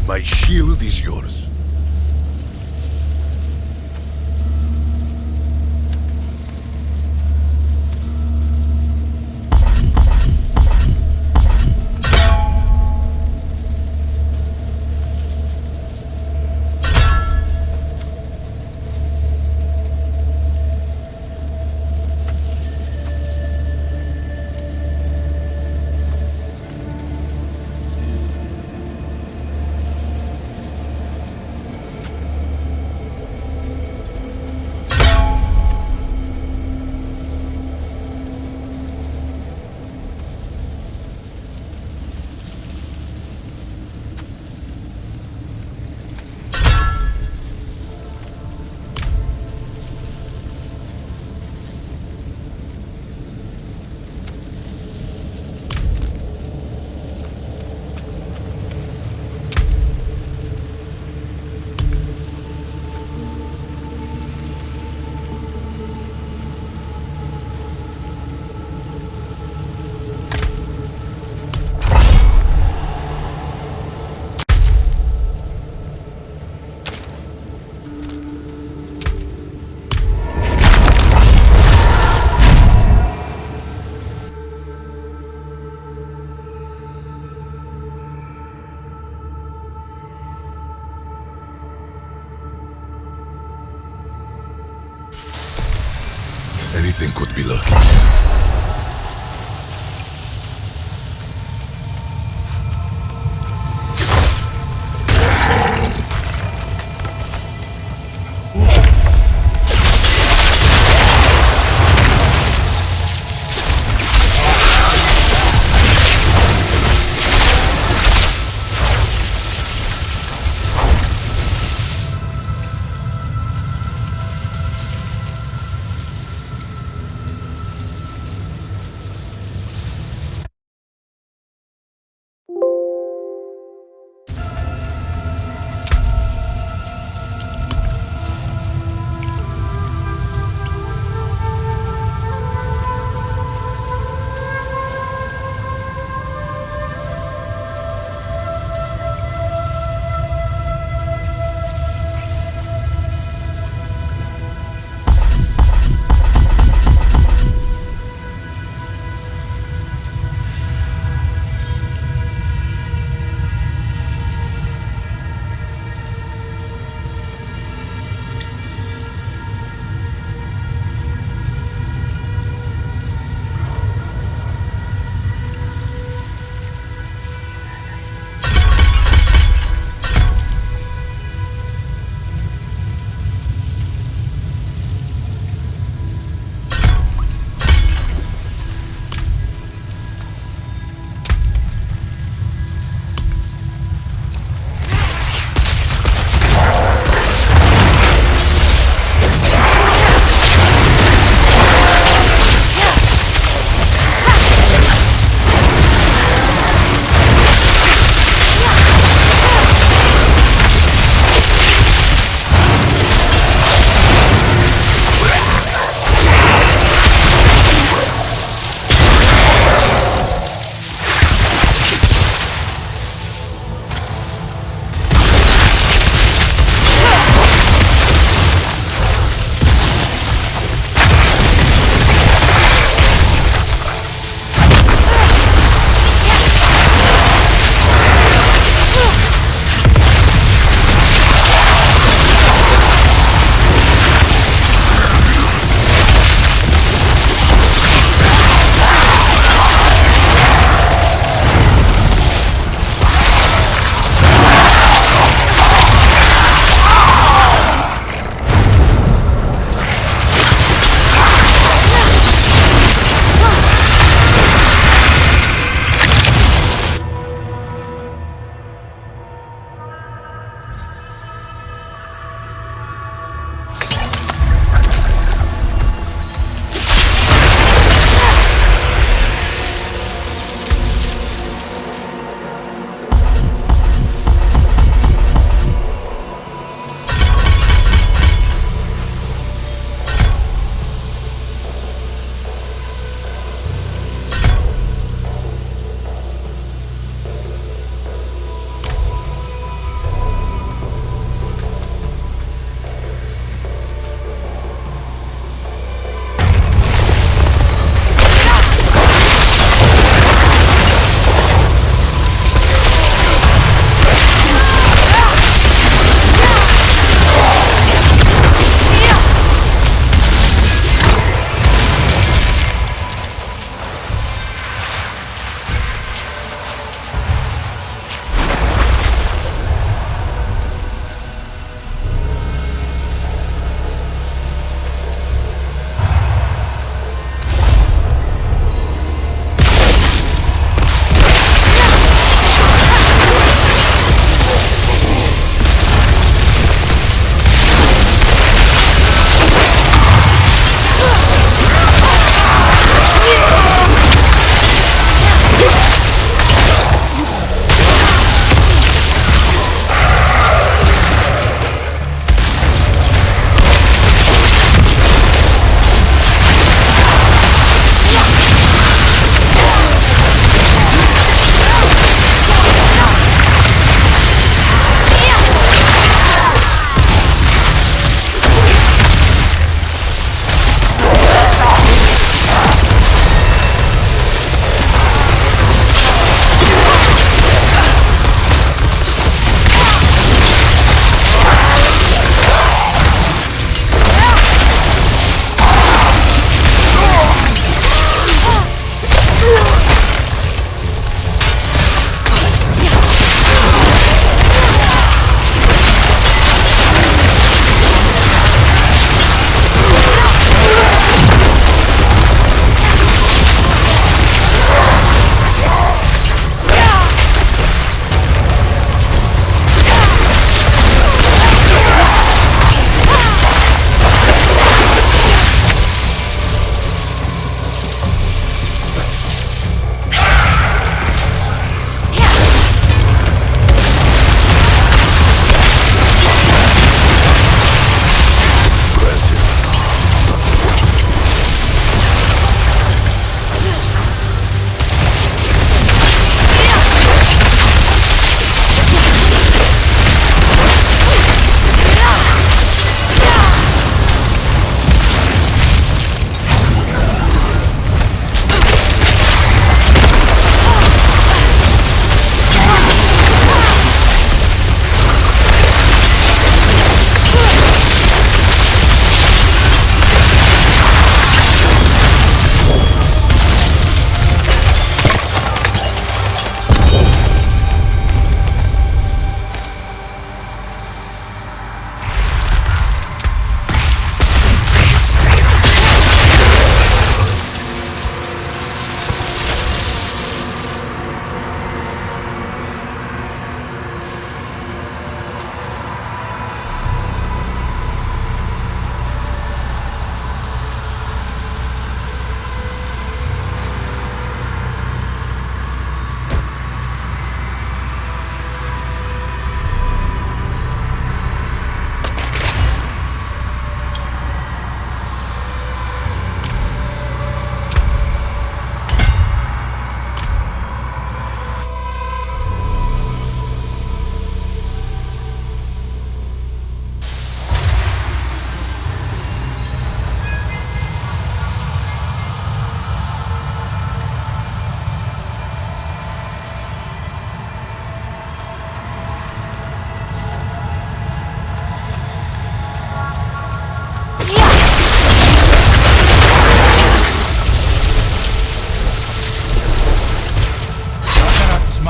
My shield is yours. Anything could be lucky.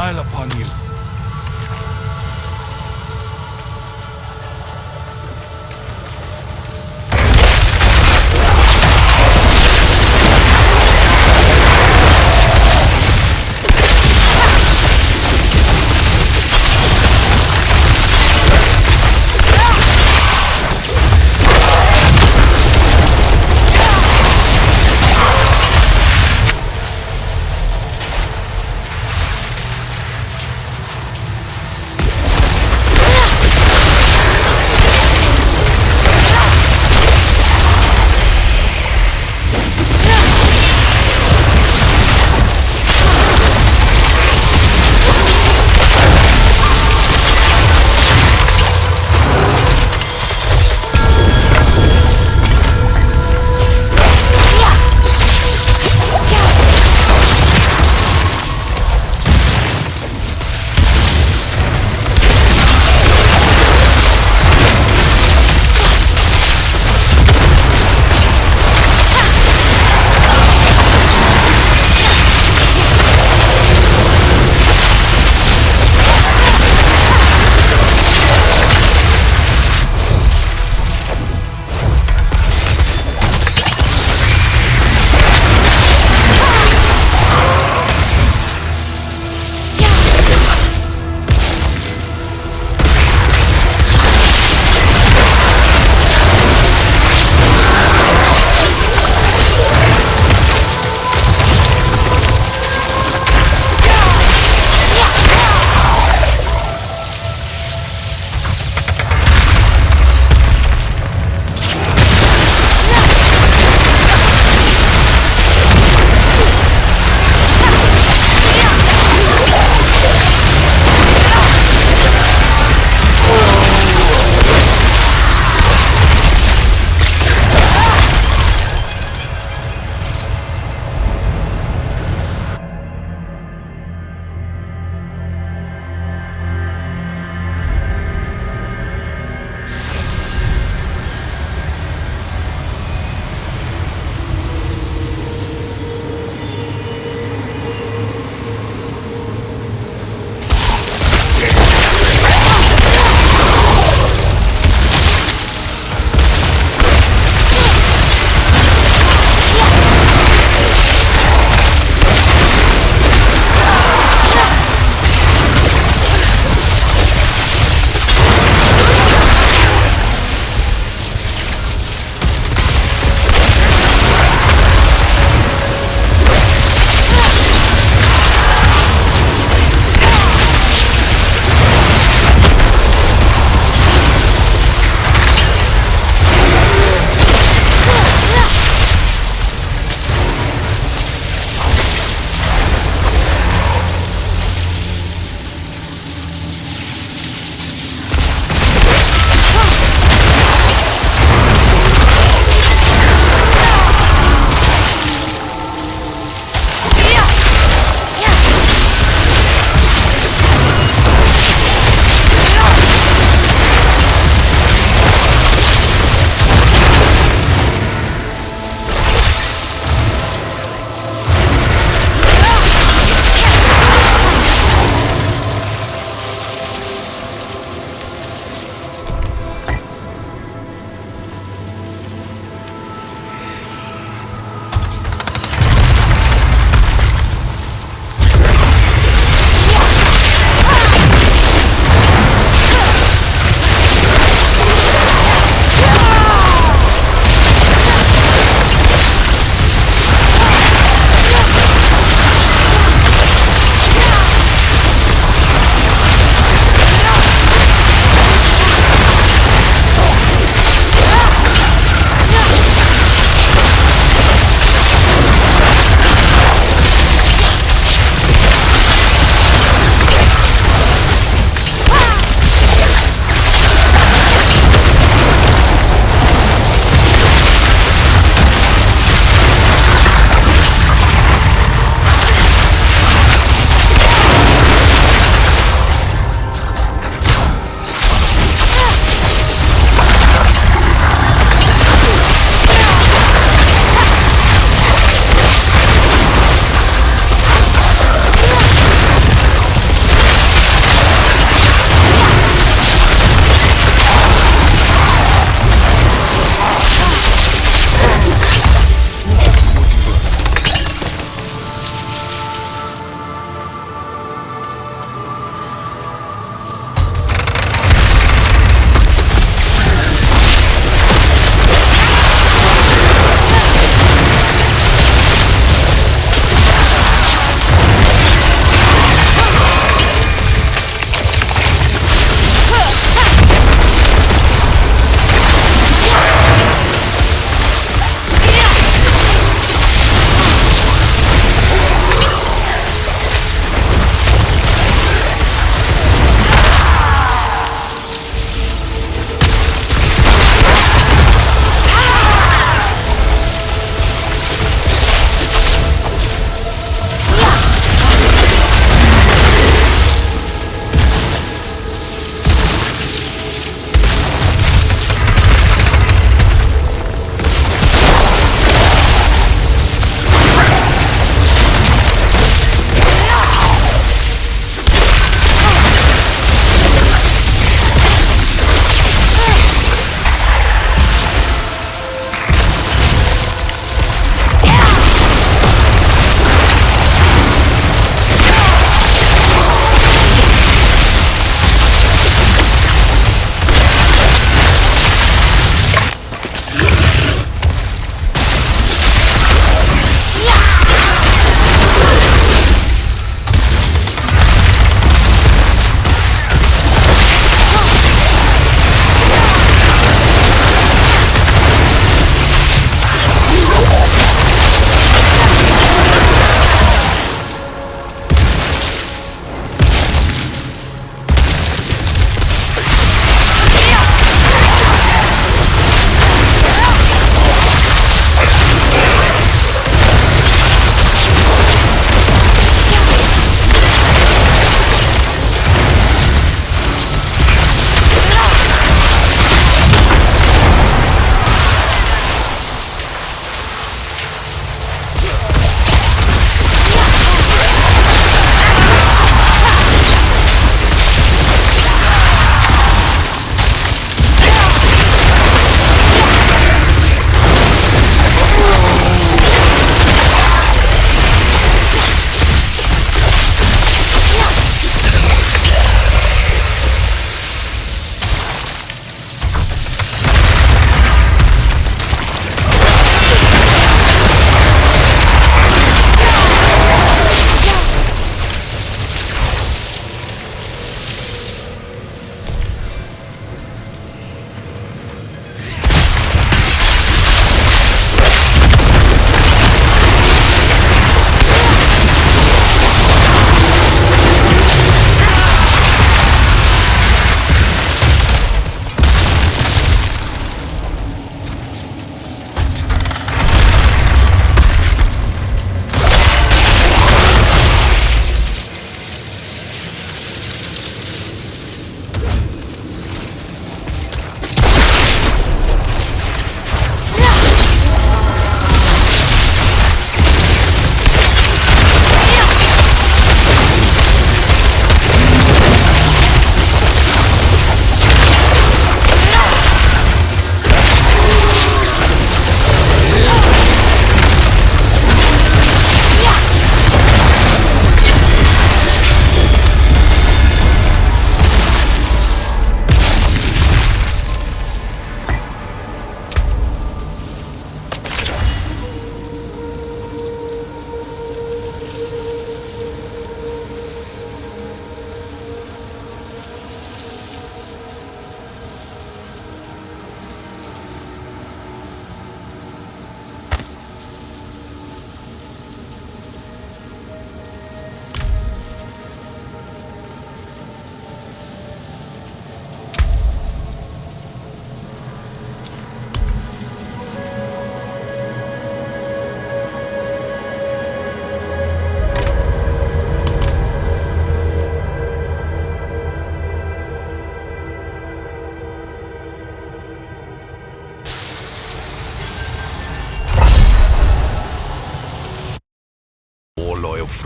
smile upon you.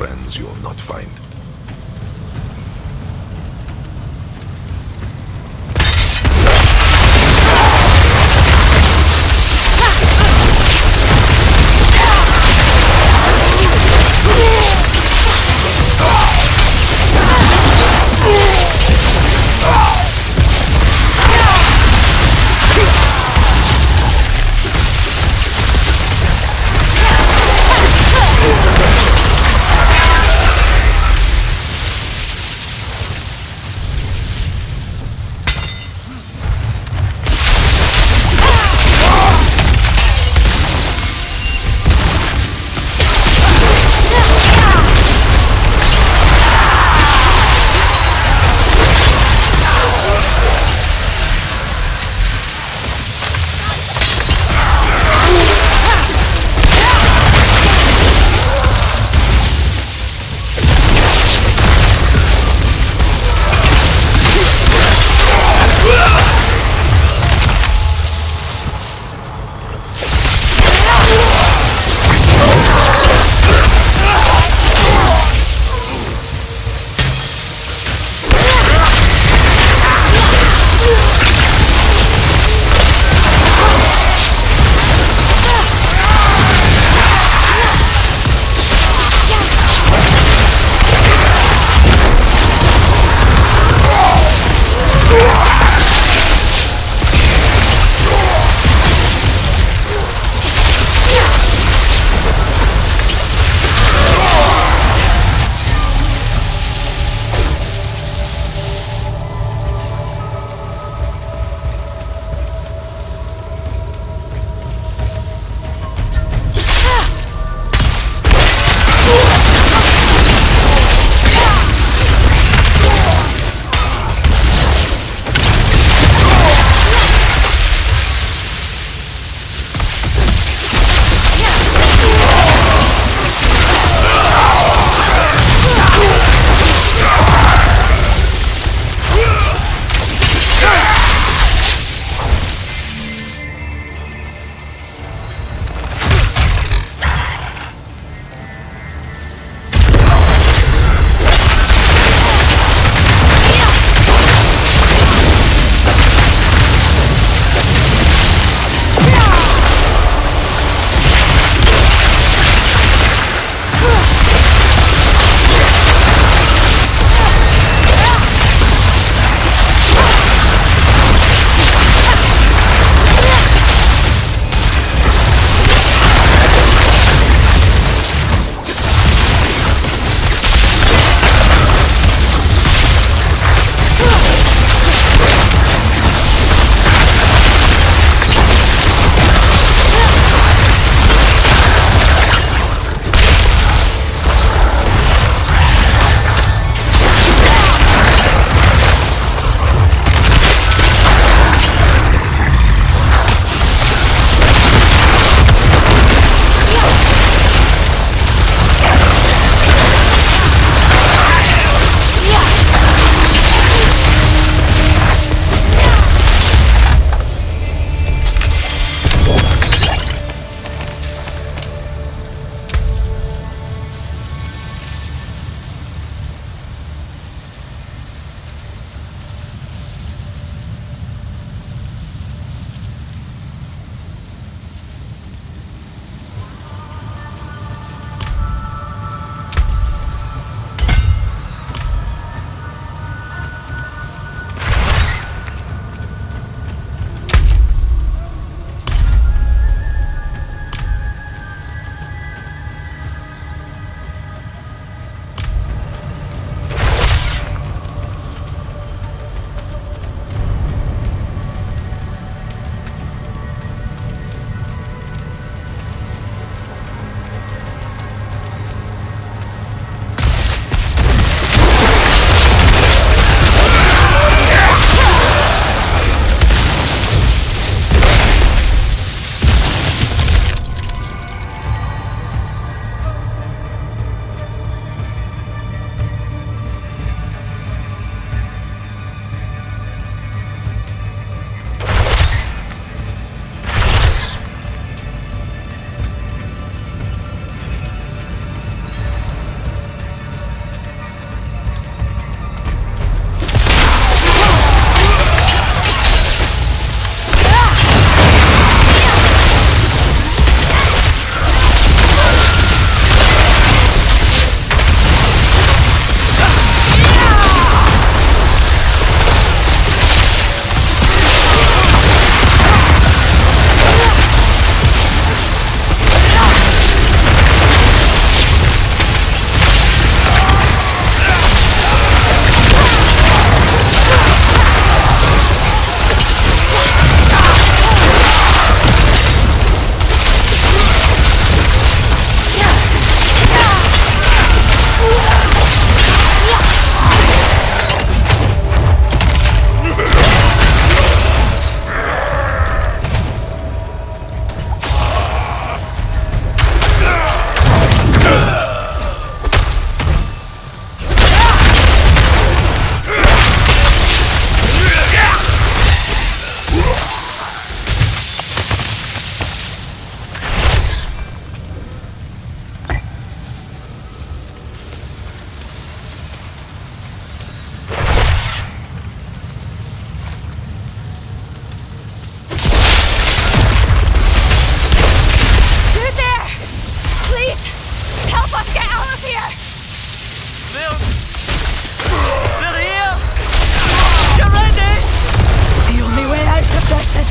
lands you'll not find.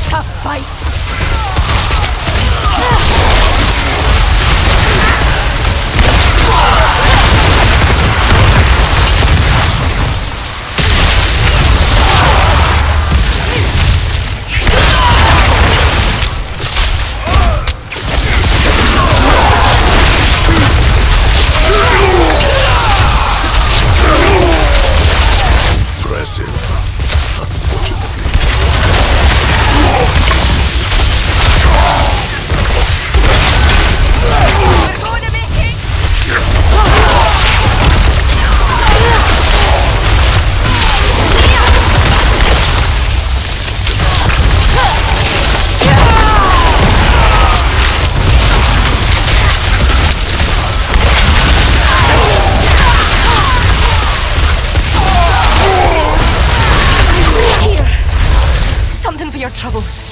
to fight! Your troubles.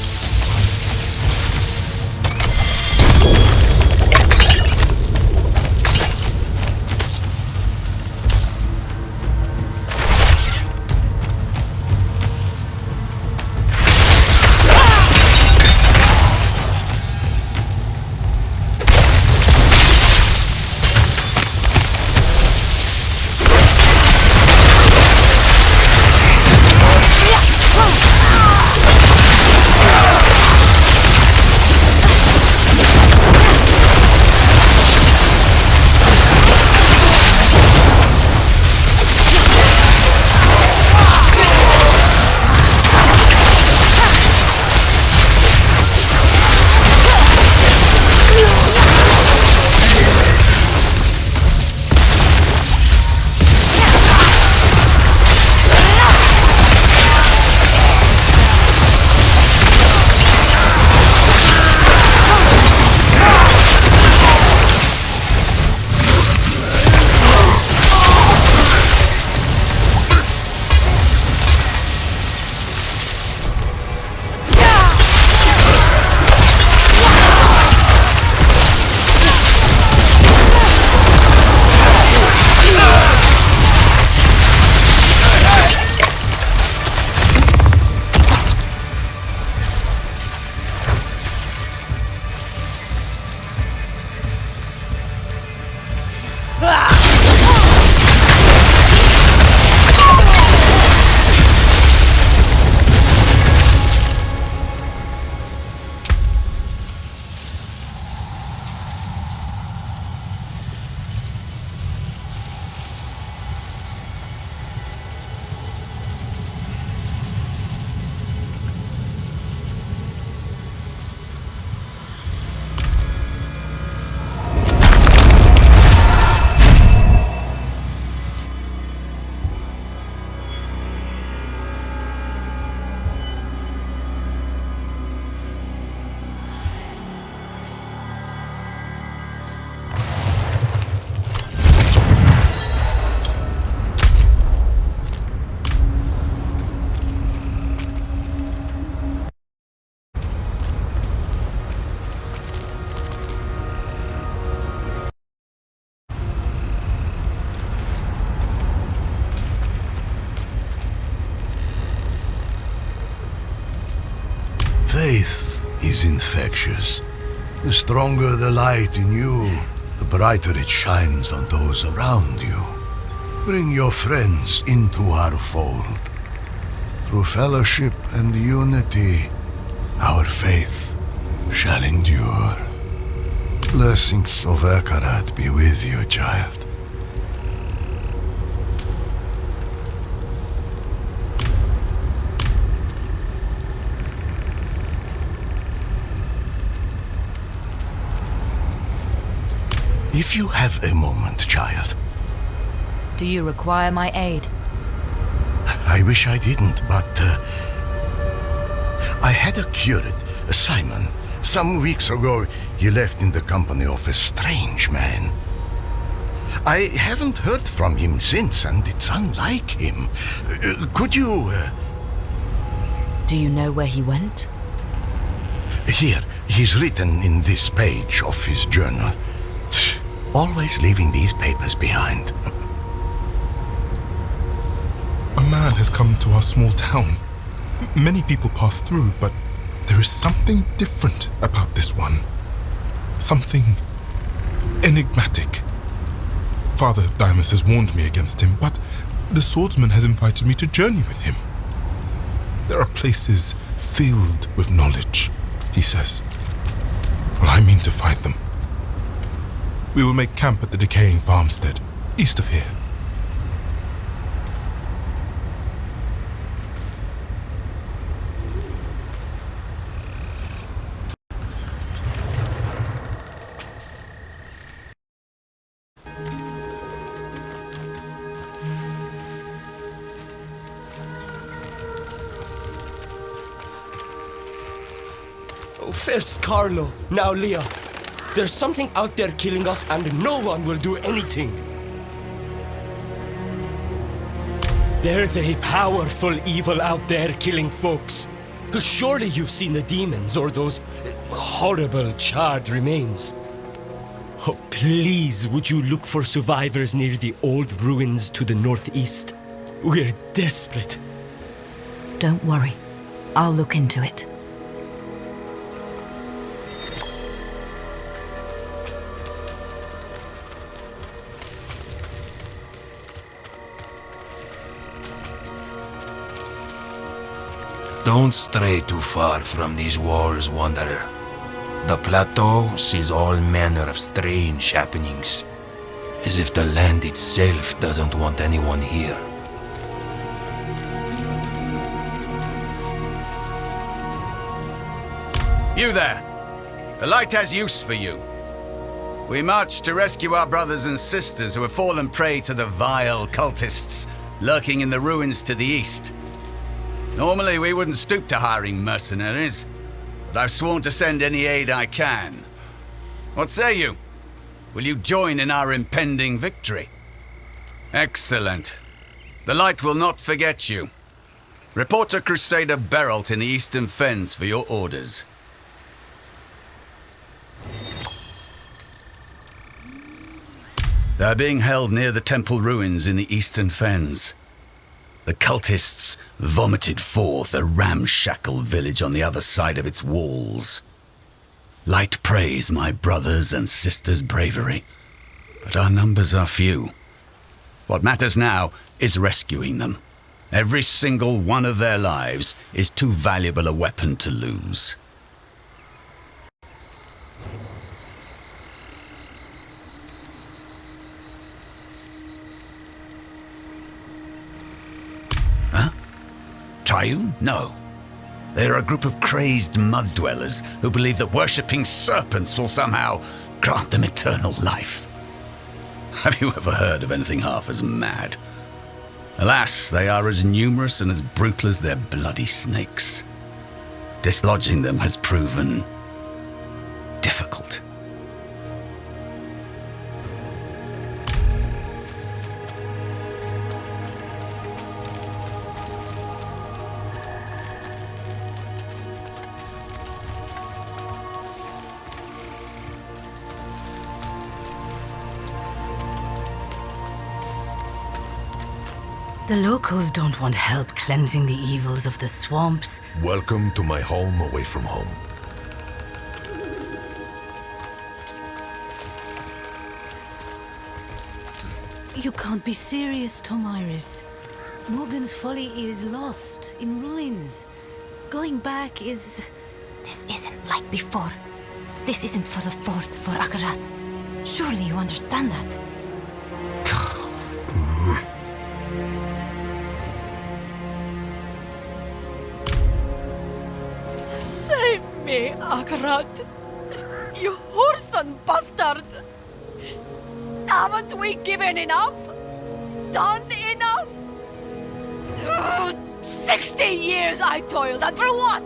Faith is infectious. The stronger the light in you, the brighter it shines on those around you. Bring your friends into our fold. Through fellowship and unity, our faith shall endure. Blessings of Ekarat be with you, child. If you have a moment, child. Do you require my aid? I wish I didn't, but I had a curate, Simon. Some weeks ago, he left in the company of a strange man. I haven't heard from him since, and it's unlike him. Could you... Do you know where he went? Here, he's written in this page of his journal. Always leaving these papers behind. A man has come to our small town. Many people pass through, but There is something different about this one. Something enigmatic. Father Dimas has warned me against him, but the swordsman has invited me to journey with him. There are places filled with knowledge, he says. Well, I mean to find them. We will make camp at the decaying farmstead, east of here. First Carlo, now Leah. There's something out there killing us and no one will do anything. There's a powerful evil out there killing folks. Surely you've seen the demons or those horrible charred remains. Oh, please, would you look for survivors near the old ruins to the northeast? We're desperate. Don't worry. I'll look into it. Don't stray too far from these walls, wanderer. The plateau sees all manner of strange happenings, as if the land itself doesn't want anyone here. You there! The light has use for you. We marched to rescue our brothers and sisters who have fallen prey to the vile cultists lurking in the ruins to the east. Normally, we wouldn't stoop to hiring mercenaries, but I've sworn to send any aid I can. What say you? Will you join in our impending victory? Excellent. The Light will not forget you. Report to Crusader Beralt in the Eastern Fens for your orders. They're being held near the temple ruins in the Eastern Fens. The cultists vomited forth a ramshackle village on the other side of its walls. Light praise my brothers' and sisters' bravery, but our numbers are few. What matters now is rescuing them. Every single one of their lives is too valuable a weapon to lose. Triune? No. They're a group of crazed mud-dwellers who believe that worshipping serpents will somehow grant them eternal life. Have you ever heard of anything half as mad? Alas, they are as numerous and as brutal as their bloody snakes. Dislodging them has proven difficult. The locals don't want help cleansing the evils of the swamps. Welcome to my home away from home. You can't be serious, Tomiris. Morgan's Folly is lost, in ruins. Going back is... This isn't like before. This isn't for the fort, for Akarat. Surely you understand that. Save me, Akarat! You whoreson bastard! Haven't we given enough? Done enough? 60 years I toiled, and for what?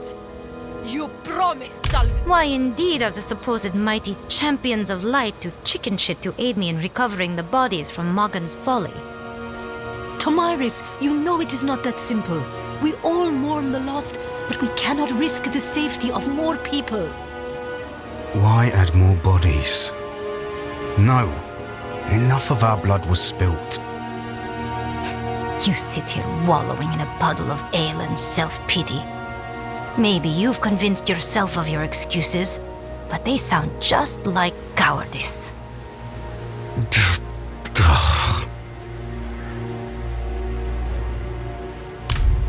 You promised, Salvin. Why indeed are the supposed mighty champions of light to chicken shit to aid me in recovering the bodies from Morgan's Folly? Tomiris, you know it is not that simple. We all mourn the lost, but we cannot risk the safety of more people. Why add more bodies? No. Enough of our blood was spilt. You sit here wallowing in a puddle of ale and self-pity. Maybe you've convinced yourself of your excuses, but they sound just like cowardice.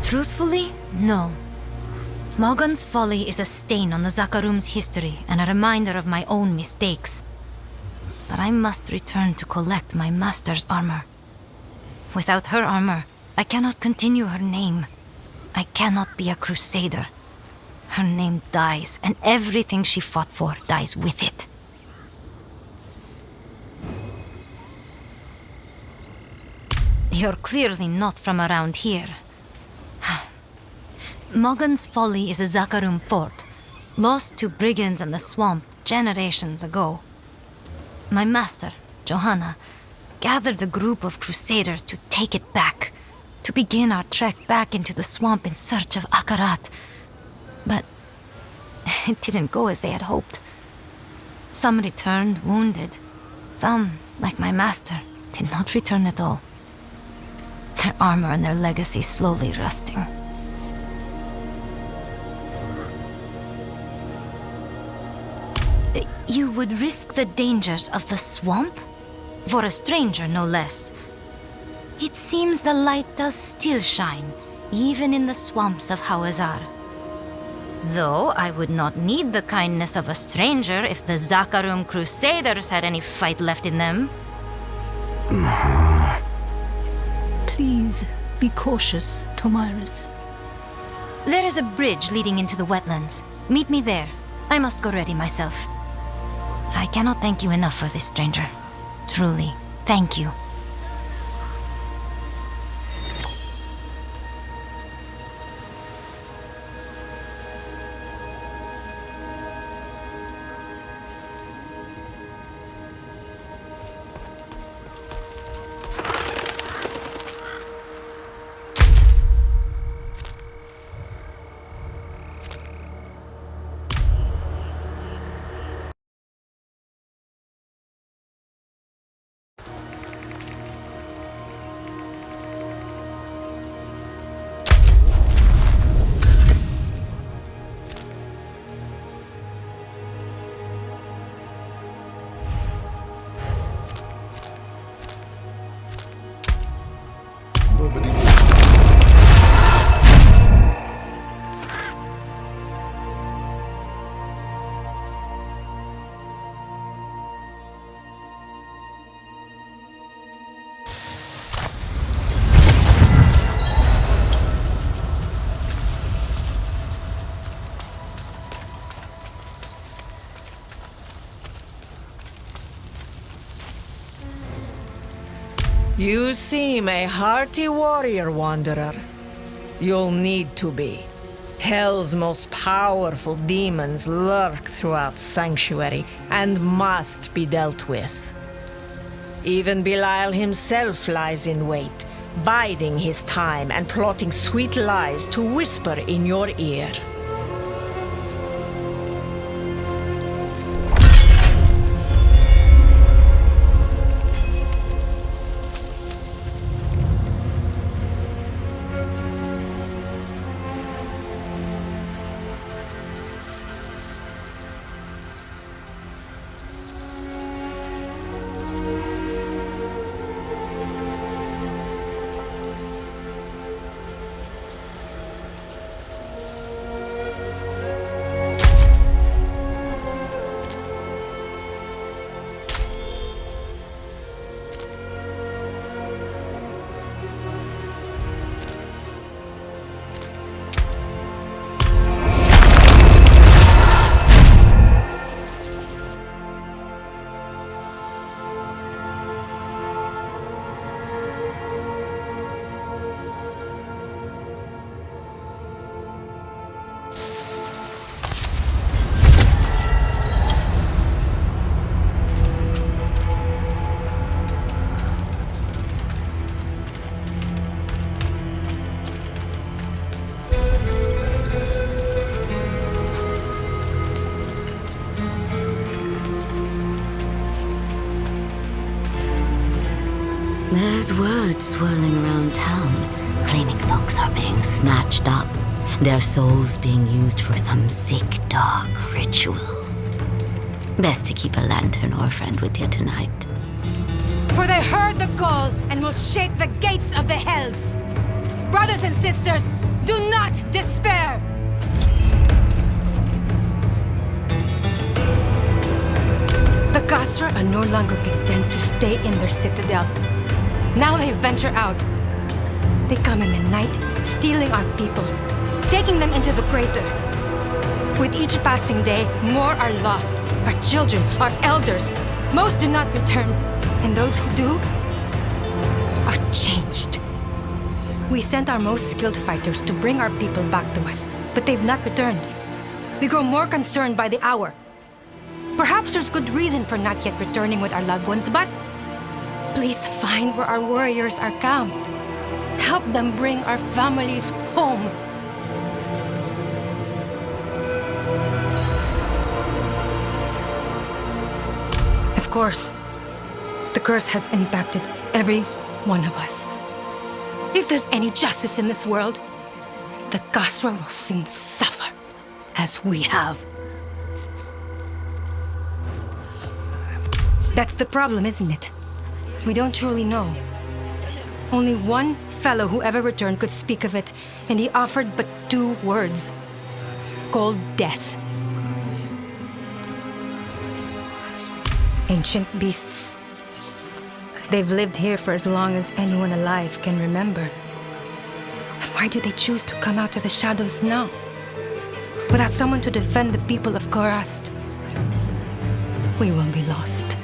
Truthfully, no. Morgan's folly is a stain on the Zakarum's history and a reminder of my own mistakes. But I must return to collect my master's armor. Without her armor, I cannot continue her name. I cannot be a crusader. Her name dies, and everything she fought for dies with it. You're clearly not from around here. Morgan's Folly is a Zakarum fort, lost to brigands in the swamp generations ago. My master, Johanna, gathered a group of crusaders to take it back, to begin our trek back into the swamp in search of Akarat. But it didn't go as they had hoped. Some returned wounded. Some, like my master, did not return at all. Their armor and their legacy slowly rusting. You would risk the dangers of the swamp? For a stranger, no less. It seems the light does still shine, even in the swamps of Hawazar. Though I would not need the kindness of a stranger if the Zakarum Crusaders had any fight left in them. Please, be cautious, Tomiris. There is a bridge leading into the wetlands. Meet me there. I must go ready myself. I cannot thank you enough for this, stranger. Truly, thank you. Nobody walks. You seem a hearty warrior, Wanderer. You'll need to be. Hell's most powerful demons lurk throughout Sanctuary and must be dealt with. Even Belial himself lies in wait, biding his time and plotting sweet lies to whisper in your ear. There's word swirling around town, claiming folks are being snatched up, Their souls being used for some sick, dark ritual. Best to keep a lantern or a friend with you tonight. For they heard the call and will shake the gates of the hells. Brothers and sisters, do not despair! The Gasra are no longer content to stay in their citadel. Now they venture out. They come in the night, stealing our people, taking them into the crater. With each passing day, more are lost. Our children, our elders, most do not return. And those who do are changed. We sent our most skilled fighters to bring our people back to us, but they've not returned. We grow more concerned by the hour. Perhaps there's good reason for not yet returning with our loved ones, but please find where our warriors are camped. Help them bring our families home. Of course, the curse has impacted every one of us. If there's any justice in this world, the Gasra will soon suffer, as we have. That's the problem, isn't it? We don't truly know. Only one fellow who ever returned could speak of it, and he offered but 2 words. Cold death. Ancient beasts. They've lived here for as long as anyone alive can remember. But why do they choose to come out of the shadows now? Without someone to defend the people of Korast, we will be lost.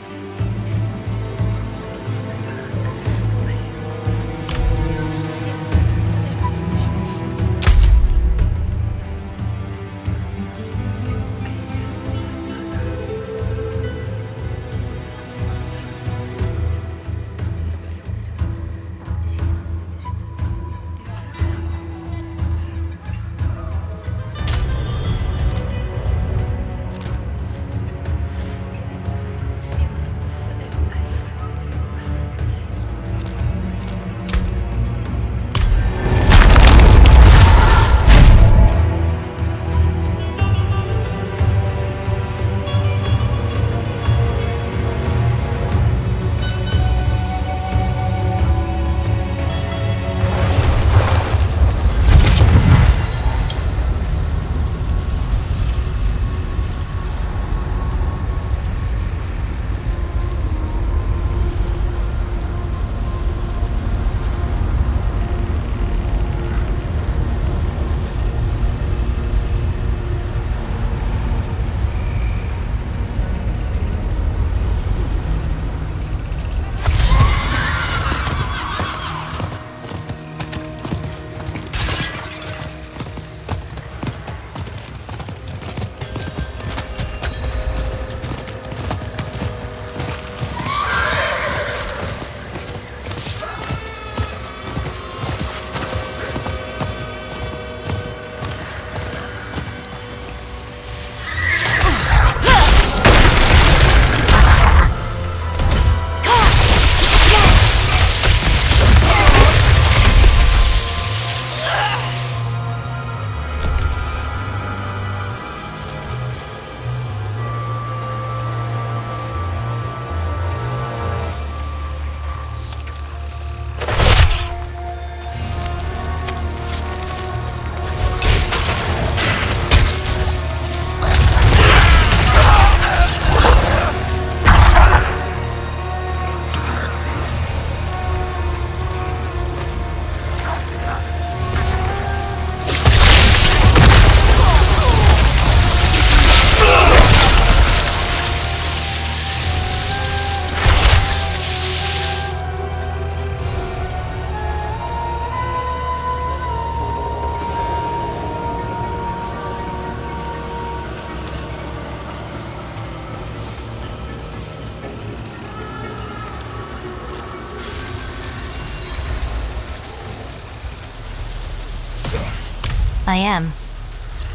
I am.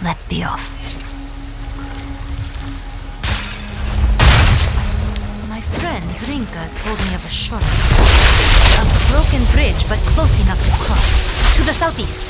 Let's be off. My friend Zrinka told me of a shortcut. A broken bridge, but close enough to cross. To the southeast.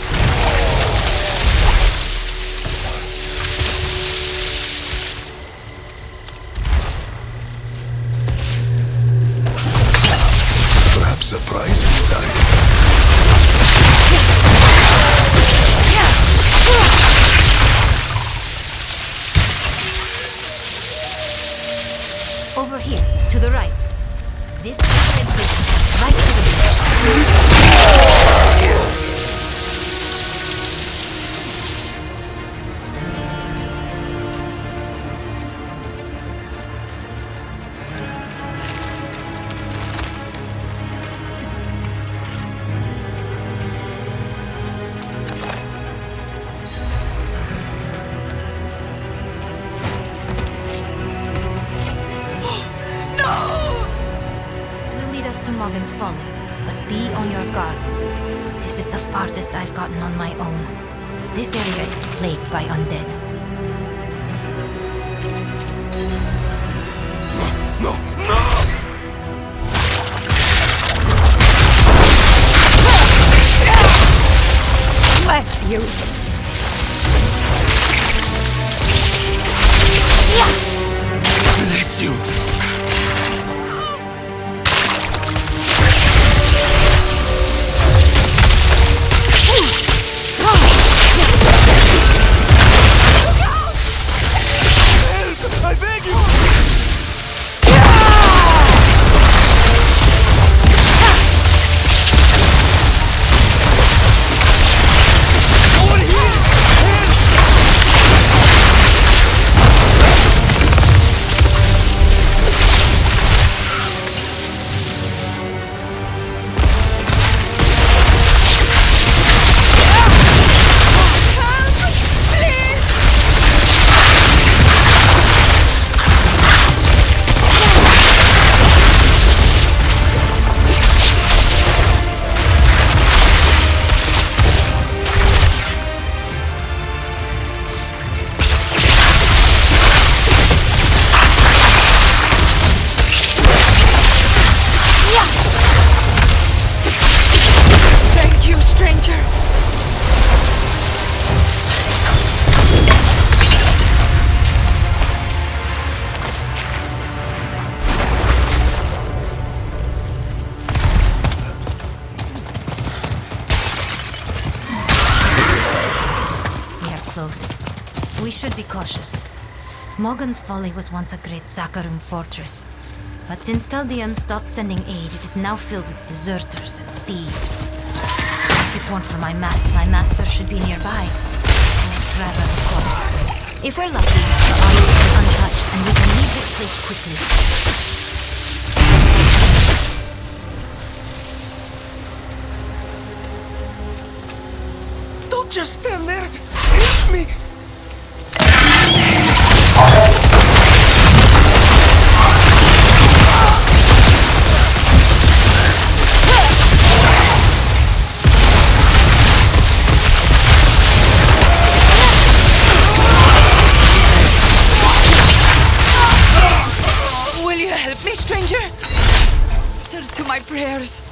This is the farthest I've gotten on my own. This area is plagued by undead. No! No! Bless you. Bless you! Help! I beg you! We should be cautious. Morgan's Folly was once a great Zakarum fortress. But since Chaldeum stopped sending aid, it is now filled with deserters and thieves. If it weren't for my master should be nearby. Or rather, of course. If we're lucky, the army will be untouched and we can leave this place quickly. Don't just stand there! Help me! Will you help me, stranger? Answer to my prayers.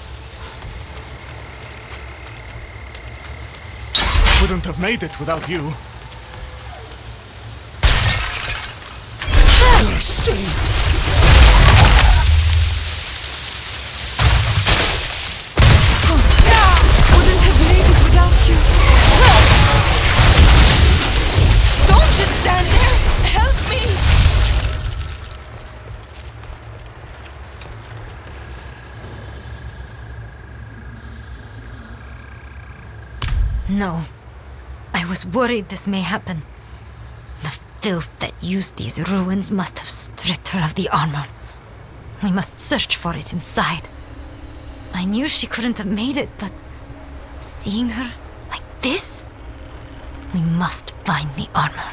Wouldn't have made it without you. You're a saint. Wouldn't have made it without you. Don't just stand there. Help me. No. I was worried this may happen. The filth that used these ruins must have stripped her of the armor. We must search for it inside. I knew she couldn't have made it, but seeing her like this, we must find the armor.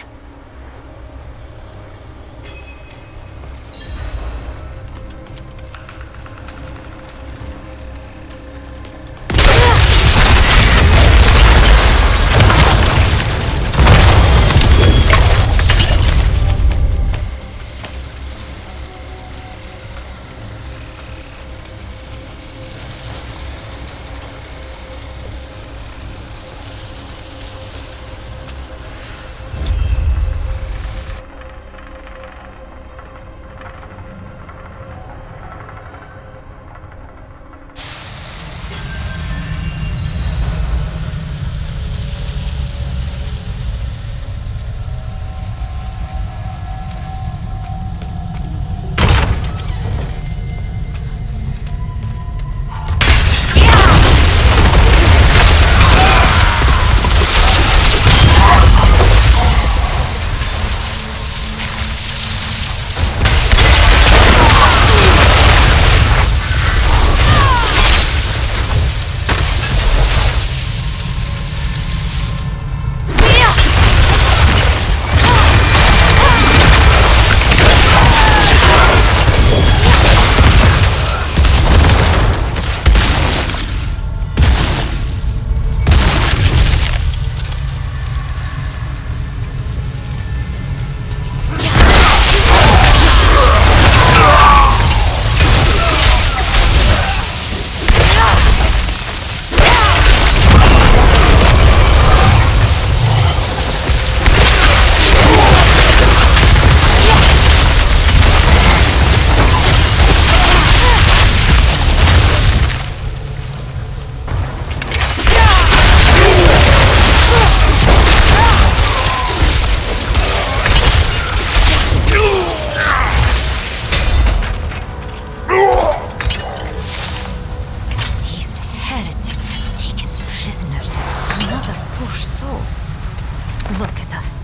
Look at us,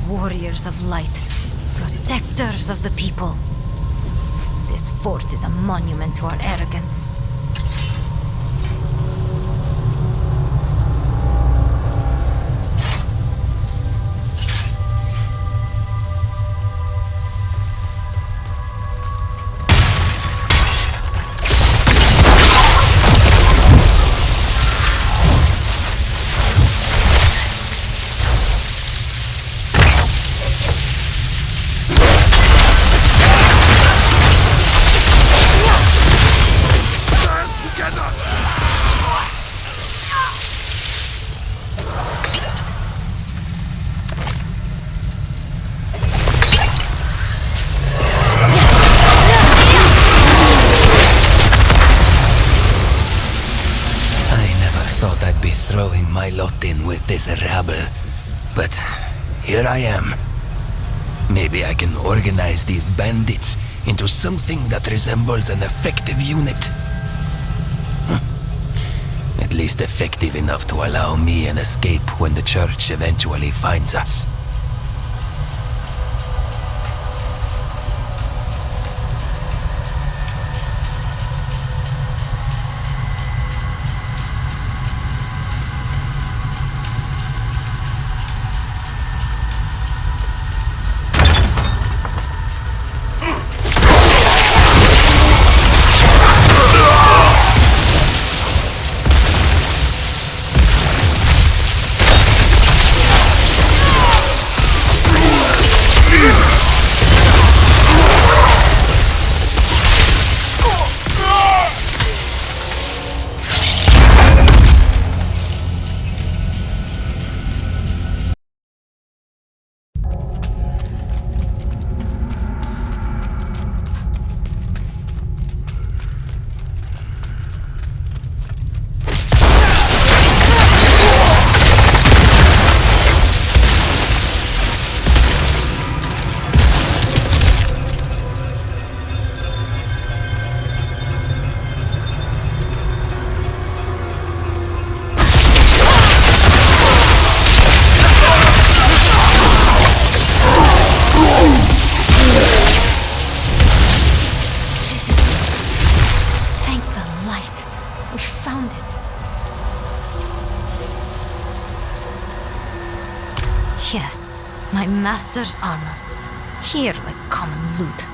warriors of light, protectors of the people. This fort is a monument to our arrogance. Throwing my lot in with this rabble, but here I am. Maybe I can organize these bandits into something that resembles an effective unit. At least effective enough to allow me an escape when the church eventually finds us. Yes, my master's armor. Here like common loot.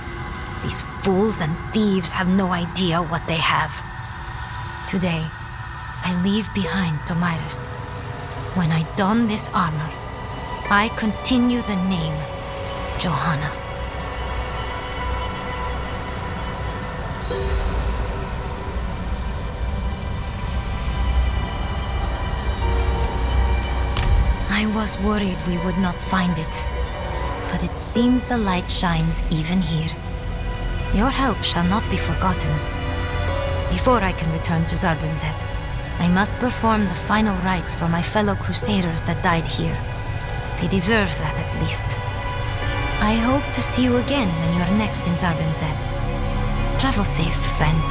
These fools and thieves have no idea what they have. Today, I leave behind Tomyris. When I don this armor, I continue the name Johanna. I was worried we would not find it, but it seems the light shines even here. Your help shall not be forgotten. Before I can return to Zarbinzet, I must perform the final rites for my fellow crusaders that died here. They deserve that at least. I hope to see you again when you're next in Zarbinzet. Travel safe, friend.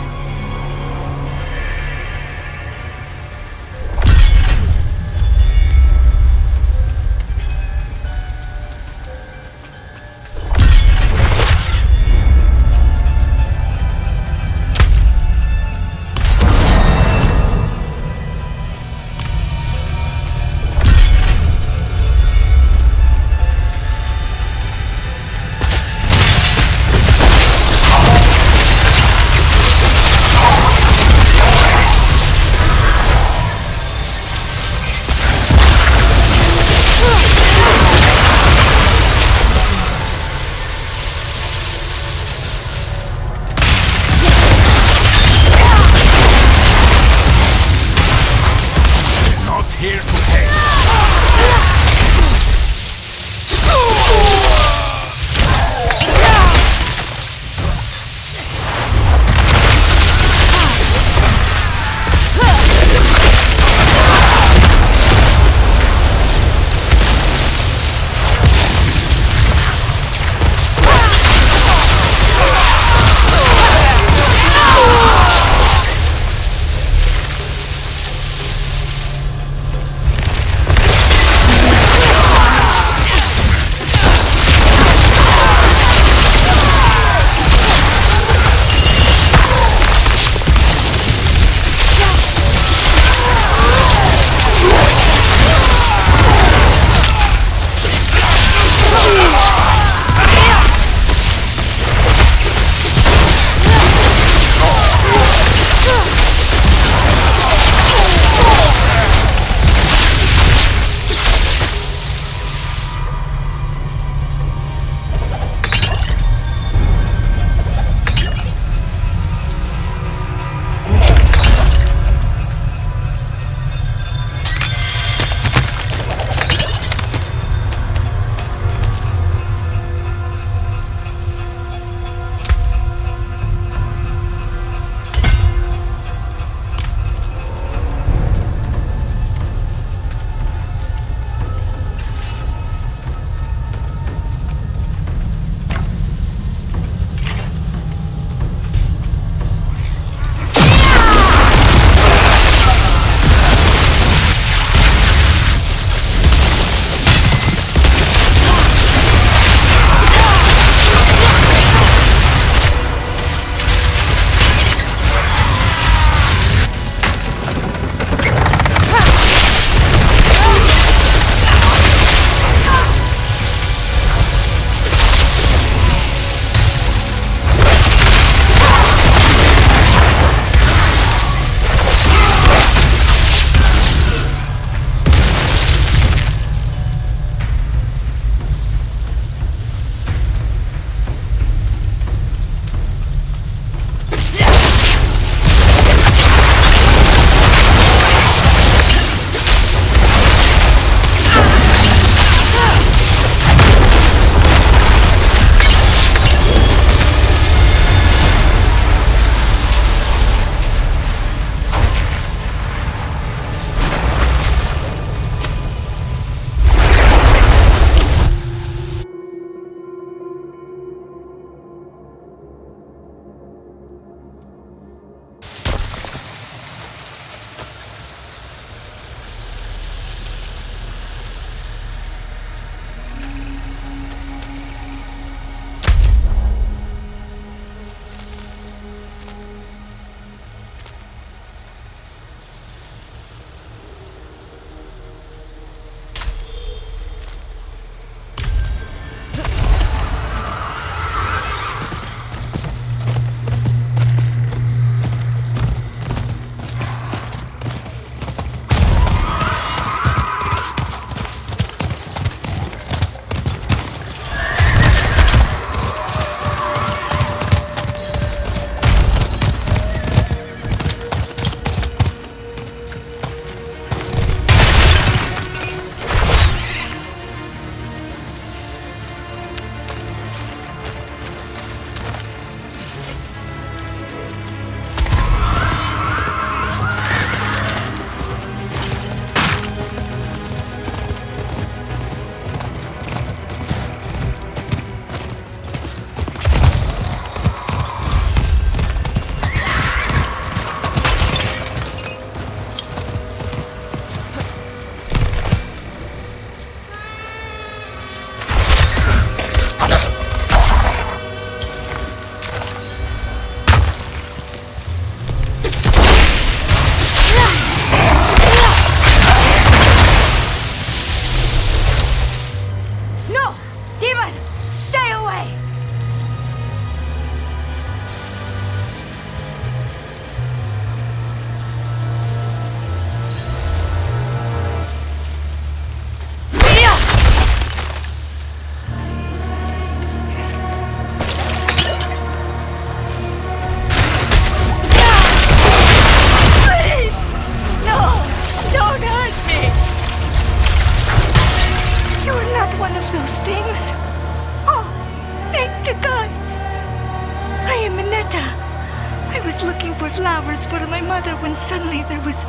mother when suddenly there was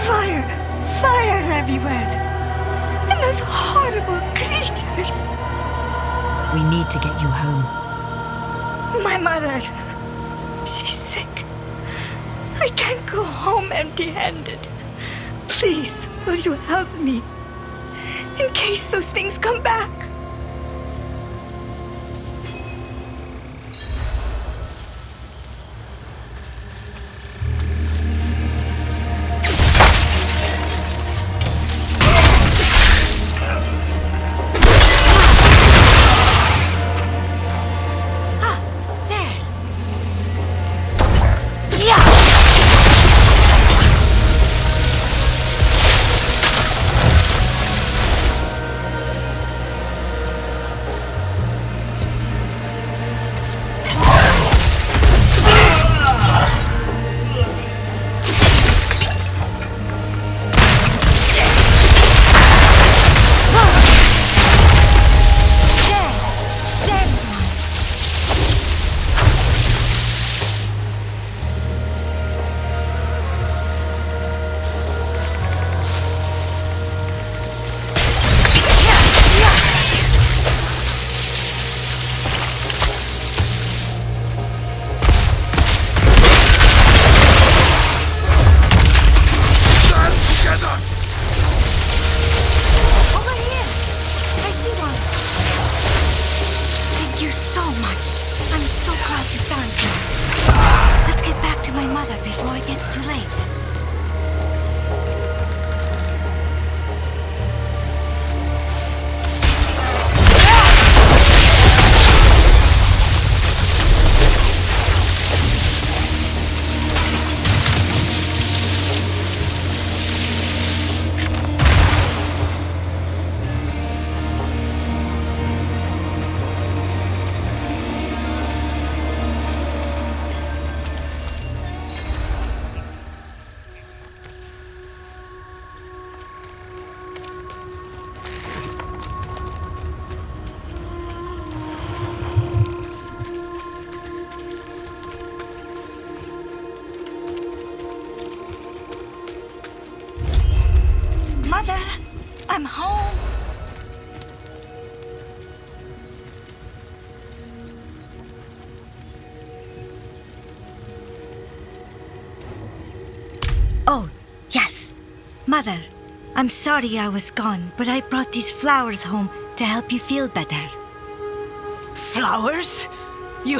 fire everywhere. And those horrible creatures. We need to get you home. My mother, she's sick. I can't go home empty-handed. Please, will you help me? In case those things come back. Mother, I'm home. Oh, yes. Mother, I'm sorry I was gone, but I brought these flowers home to help you feel better. Flowers? You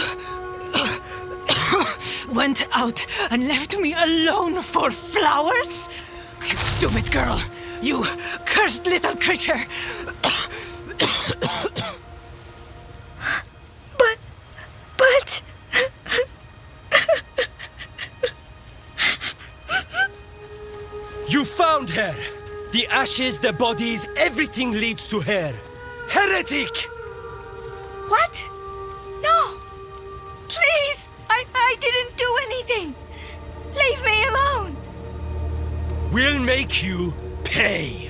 went out and left me alone for flowers? You stupid girl! You cursed little creature! But... You found her! The ashes, the bodies, everything leads to her. Heretic! What? No! Please! I didn't do anything! Leave me alone! We'll make you pay.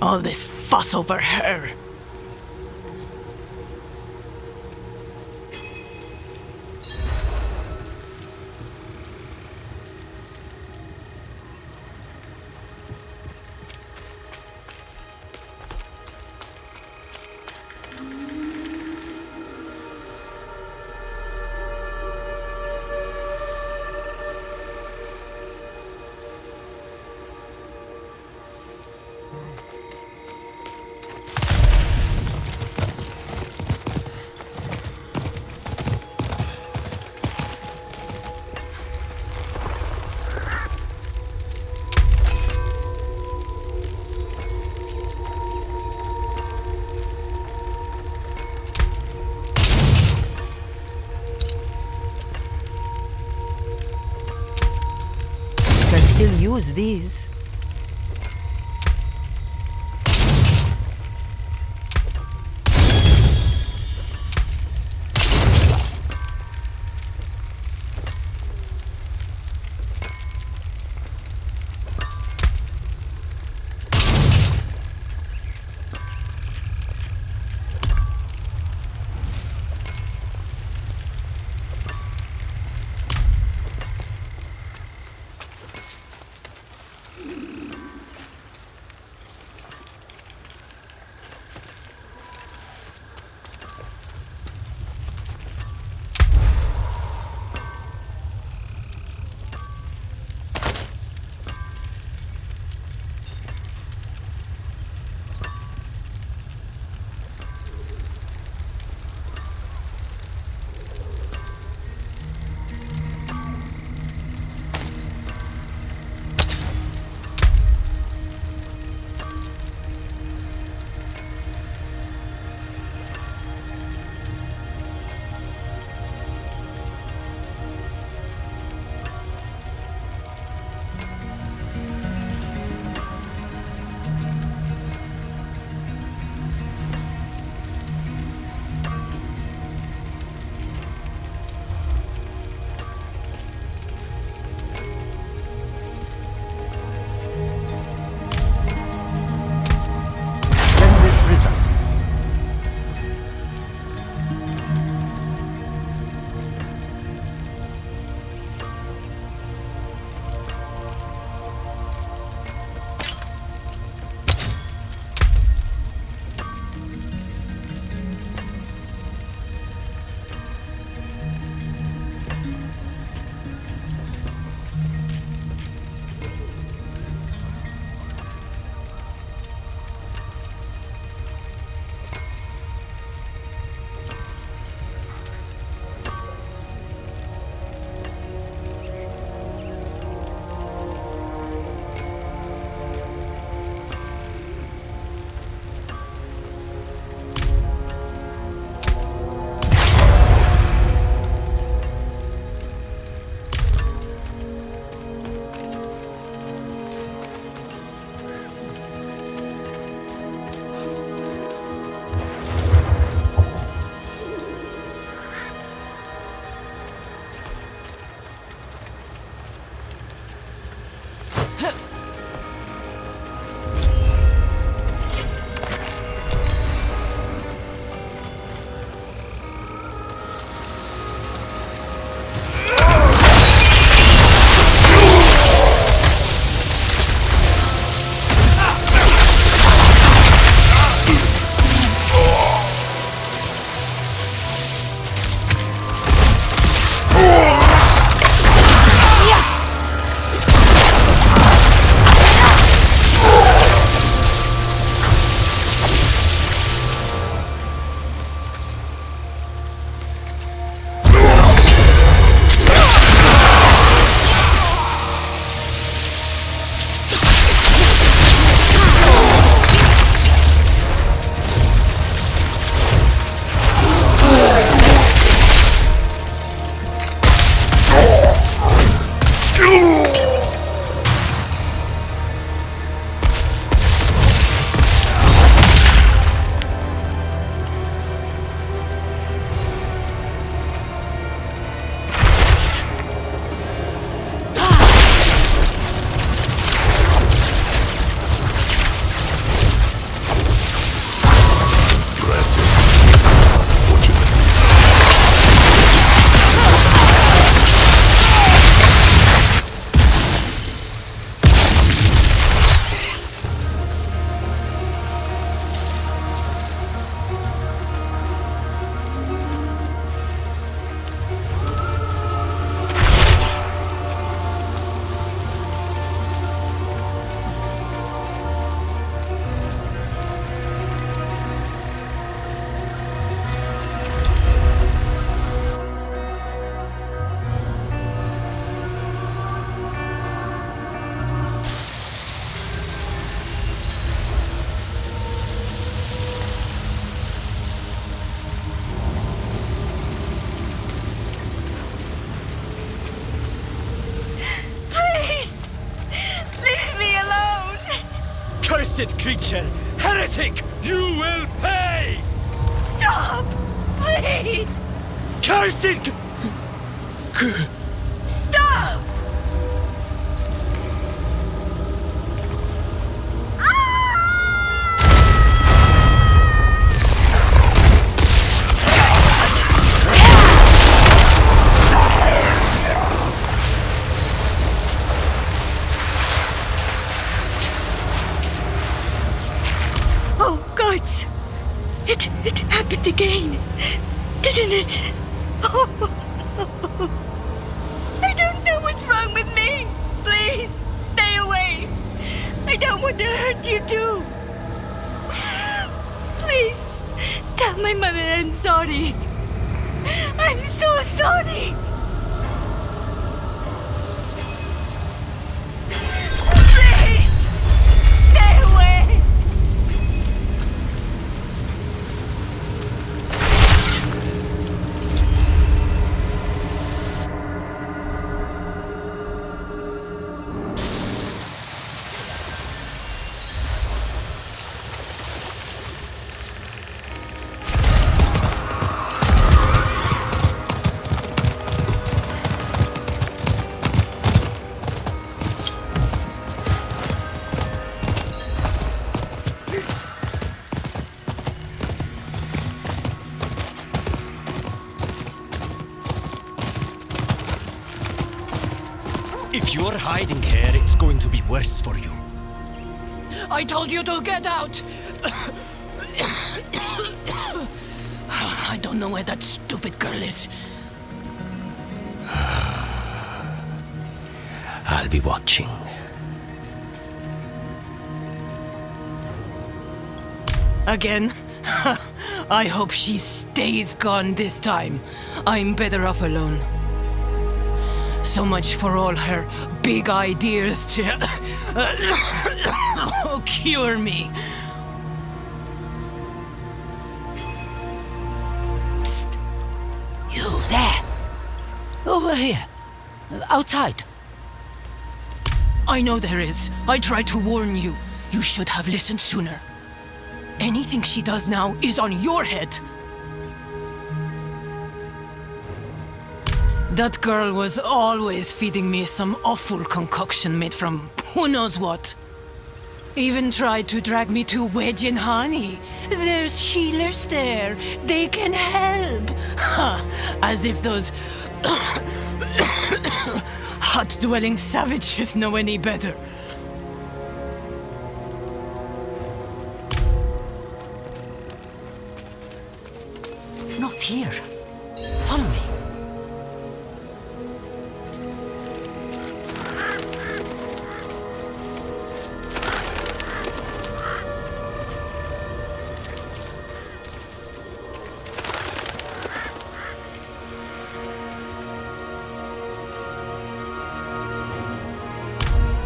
All this fuss over her. Still use these. Accursed creature! Heretic! You will pay! Stop! Please! Cursed! Stop! Oh, gods! It happened again, didn't it? Oh. I don't know what's wrong with me. Please, stay away. I don't want to hurt you too. Please, tell my mother I'm sorry. I'm so sorry. Please, stay away. If you're hiding here, it's going to be worse for you. I told you to get out. I don't know where that stupid girl is. I'll be watching. Again? I hope she stays gone this time. I'm better off alone. So much for all her big ideas to cure me. Psst. You there. Over here. Outside. I know there is. I tried to warn you. You should have listened sooner. Anything she does now is on your head. That girl was always feeding me some awful concoction made from who knows what. Even tried to drag me to Wedge and Honey. There's healers there. They can help. As if those hut-dwelling savages know any better. Not here. Follow me.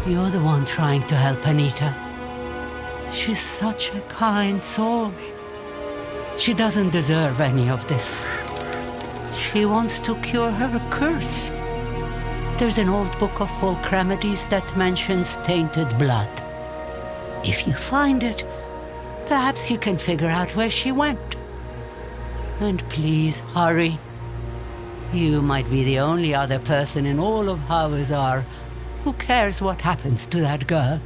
You're the one trying to help Anita. She's such a kind soul. She doesn't deserve any of this. She wants to cure her curse. There's an old book of folk remedies that mentions tainted blood. If you find it, perhaps you can figure out where she went. And please hurry. You might be the only other person in all of Hawazar who cares what happens to that girl.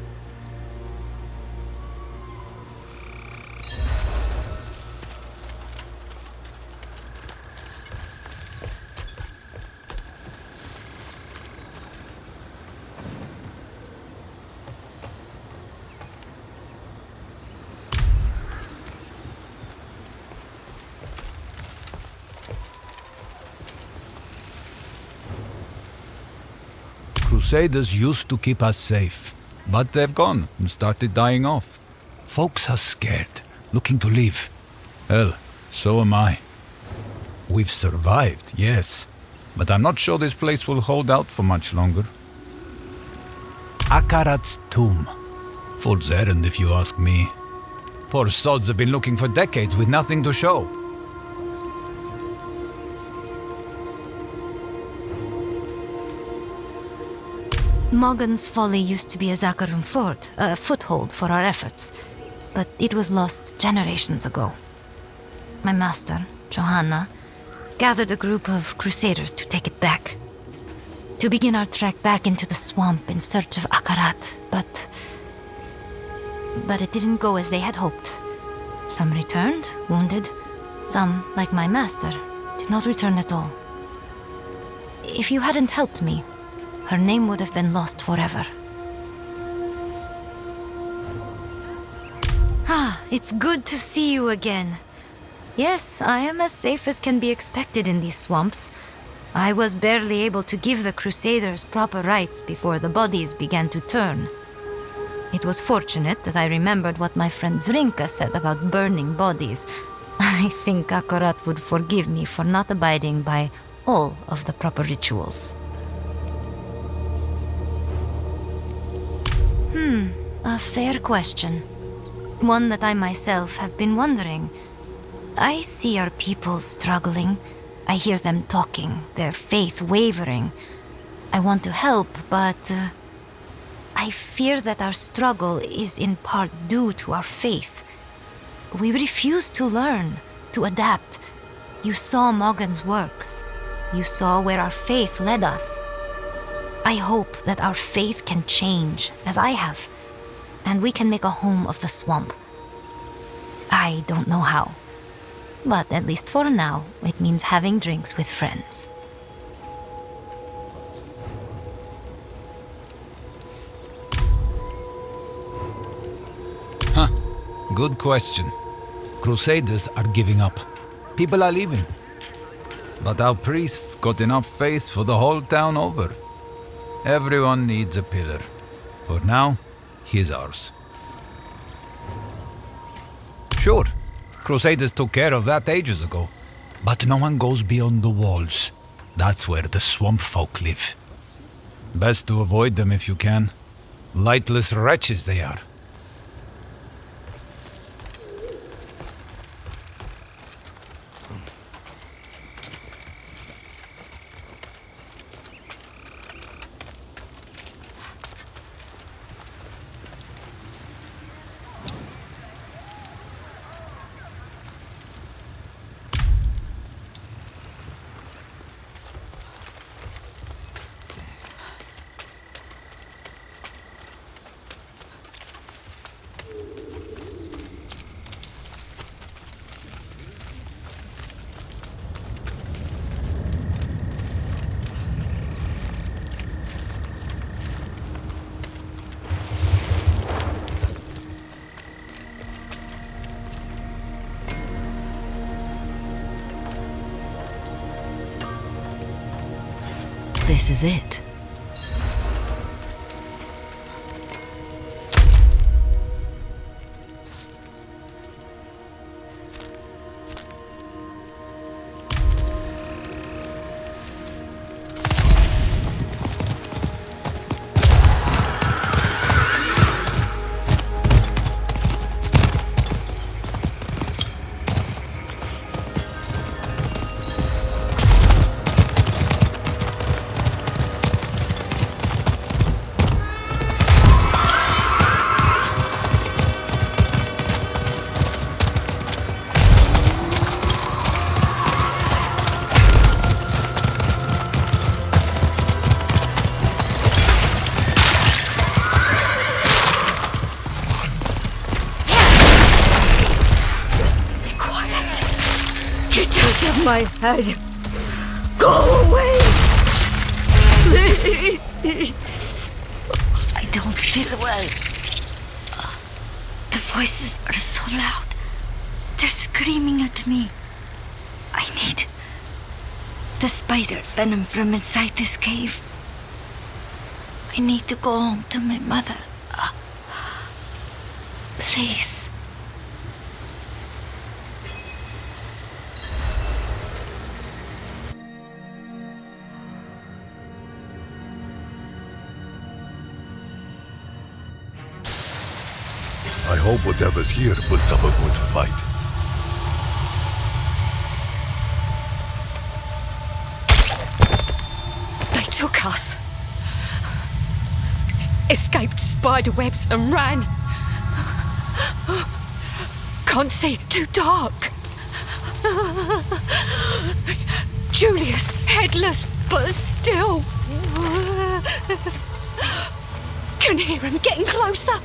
Crusaders used to keep us safe, but they've gone and started dying off. Folks are scared, looking to leave. Hell, so am I. We've survived, yes, but I'm not sure this place will hold out for much longer. Akarat's tomb. Fool's errand, if you ask me. Poor sods have been looking for decades with nothing to show. Morgan's Folly used to be a Zakarum fort, a foothold for our efforts, but it was lost generations ago. My master, Johanna, gathered a group of crusaders to take it back. To begin our trek back into the swamp in search of Akarat, but it didn't go as they had hoped. Some returned, wounded. Some, like my master, did not return at all. If you hadn't helped me, her name would have been lost forever. Ah, it's good to see you again. Yes, I am as safe as can be expected in these swamps. I was barely able to give the Crusaders proper rites before the bodies began to turn. It was fortunate that I remembered what my friend Zrinka said about burning bodies. I think Akarat would forgive me for not abiding by all of the proper rituals. A fair question. One that I myself have been wondering. I see our people struggling. I hear them talking, their faith wavering. I want to help, but I fear that our struggle is in part due to our faith. We refuse to learn, to adapt. You saw Morgan's works. You saw where our faith led us. I hope that our faith can change, as I have, and we can make a home of the swamp. I don't know how, but at least for now, it means having drinks with friends. Good question. Crusaders are giving up. People are leaving. But our priests got enough faith for the whole town over. Everyone needs a pillar. For now, here's ours. Sure, Crusaders took care of that ages ago. But no one goes beyond the walls. That's where the swamp folk live. Best to avoid them if you can. Lightless wretches they are. This is it. My head. Go away! Please! I don't feel well. The voices are so loud. They're screaming at me. I need the spider venom from inside this cave. I need to go home to my mother. Please. I hope whatever's here puts up a good fight. They took us. escaped spider webs and ran. Can't see, too dark. Julius, headless, but still. Can hear him getting closer.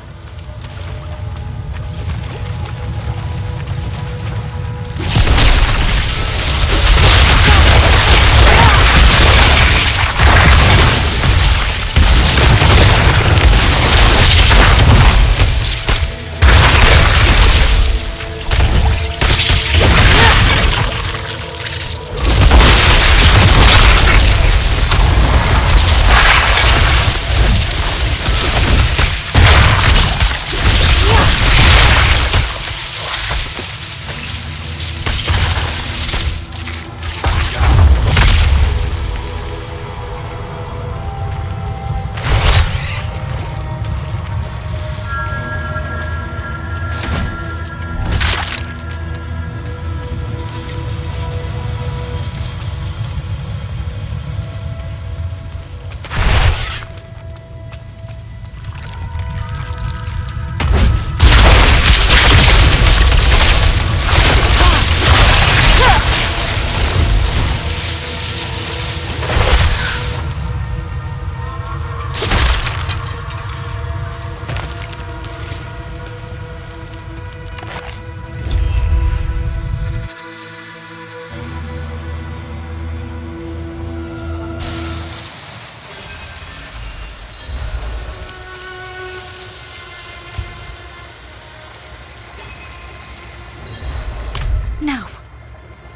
No.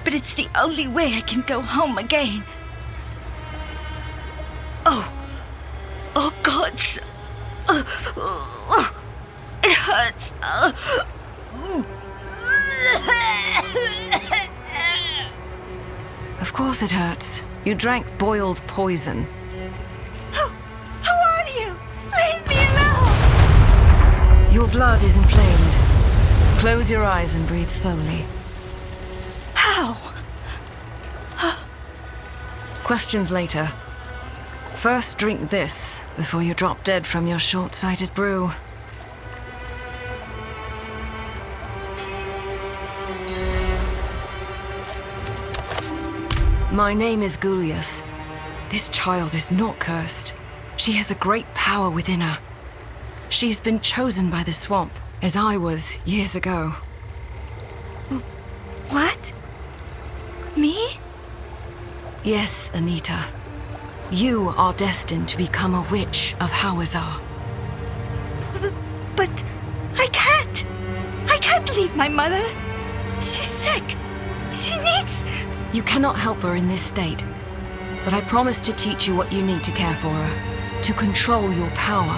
But it's the only way I can go home again. Oh. Oh, God. It hurts. Of course it hurts. You drank boiled poison. Who are you? Leave me alone! Your blood is inflamed. Close your eyes and breathe slowly. How? Questions later. First, drink this before you drop dead from your short-sighted brew. My name is Julius. This child is not cursed. She has a great power within her. She's been chosen by the swamp, as I was years ago. What? Me? Yes, Anita. You are destined to become a witch of Hawazar. But I can't. I can't leave my mother. She's sick. She needs... You cannot help her in this state, but I promise to teach you what you need to care for her, to control your power.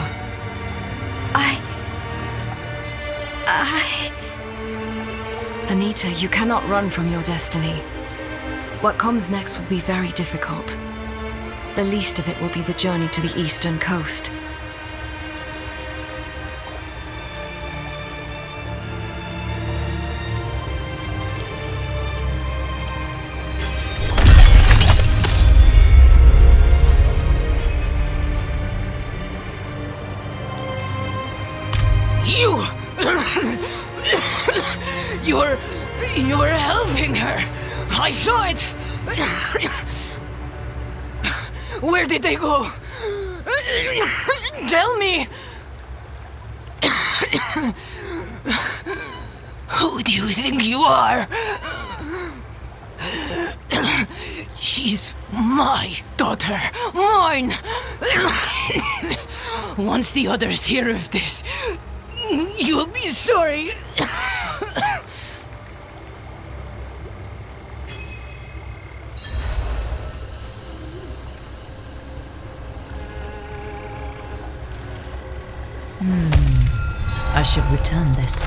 Anita, you cannot run from your destiny. What comes next will be very difficult. The least of it will be the journey to the eastern coast. You were helping her. I saw it. Where did they go? Tell me. Who do you think you are? She's my daughter. Mine. Once the others hear of this, you'll be sorry. I should return this.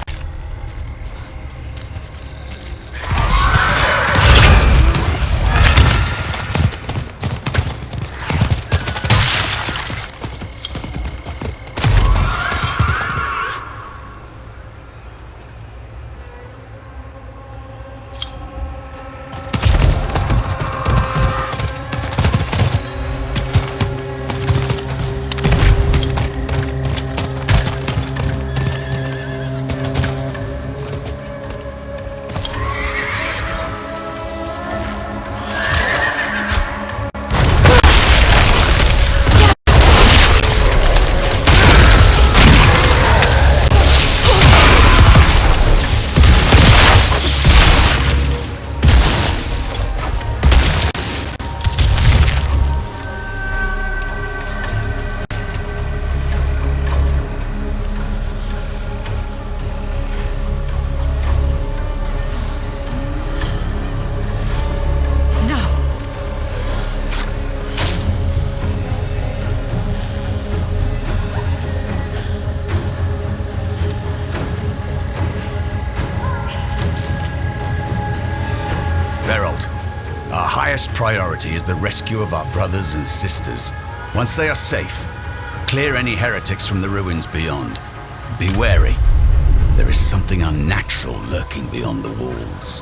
highest priority is the rescue of our brothers and sisters. Once they are safe, clear any heretics from the ruins beyond. Be wary. There is something unnatural lurking beyond the walls.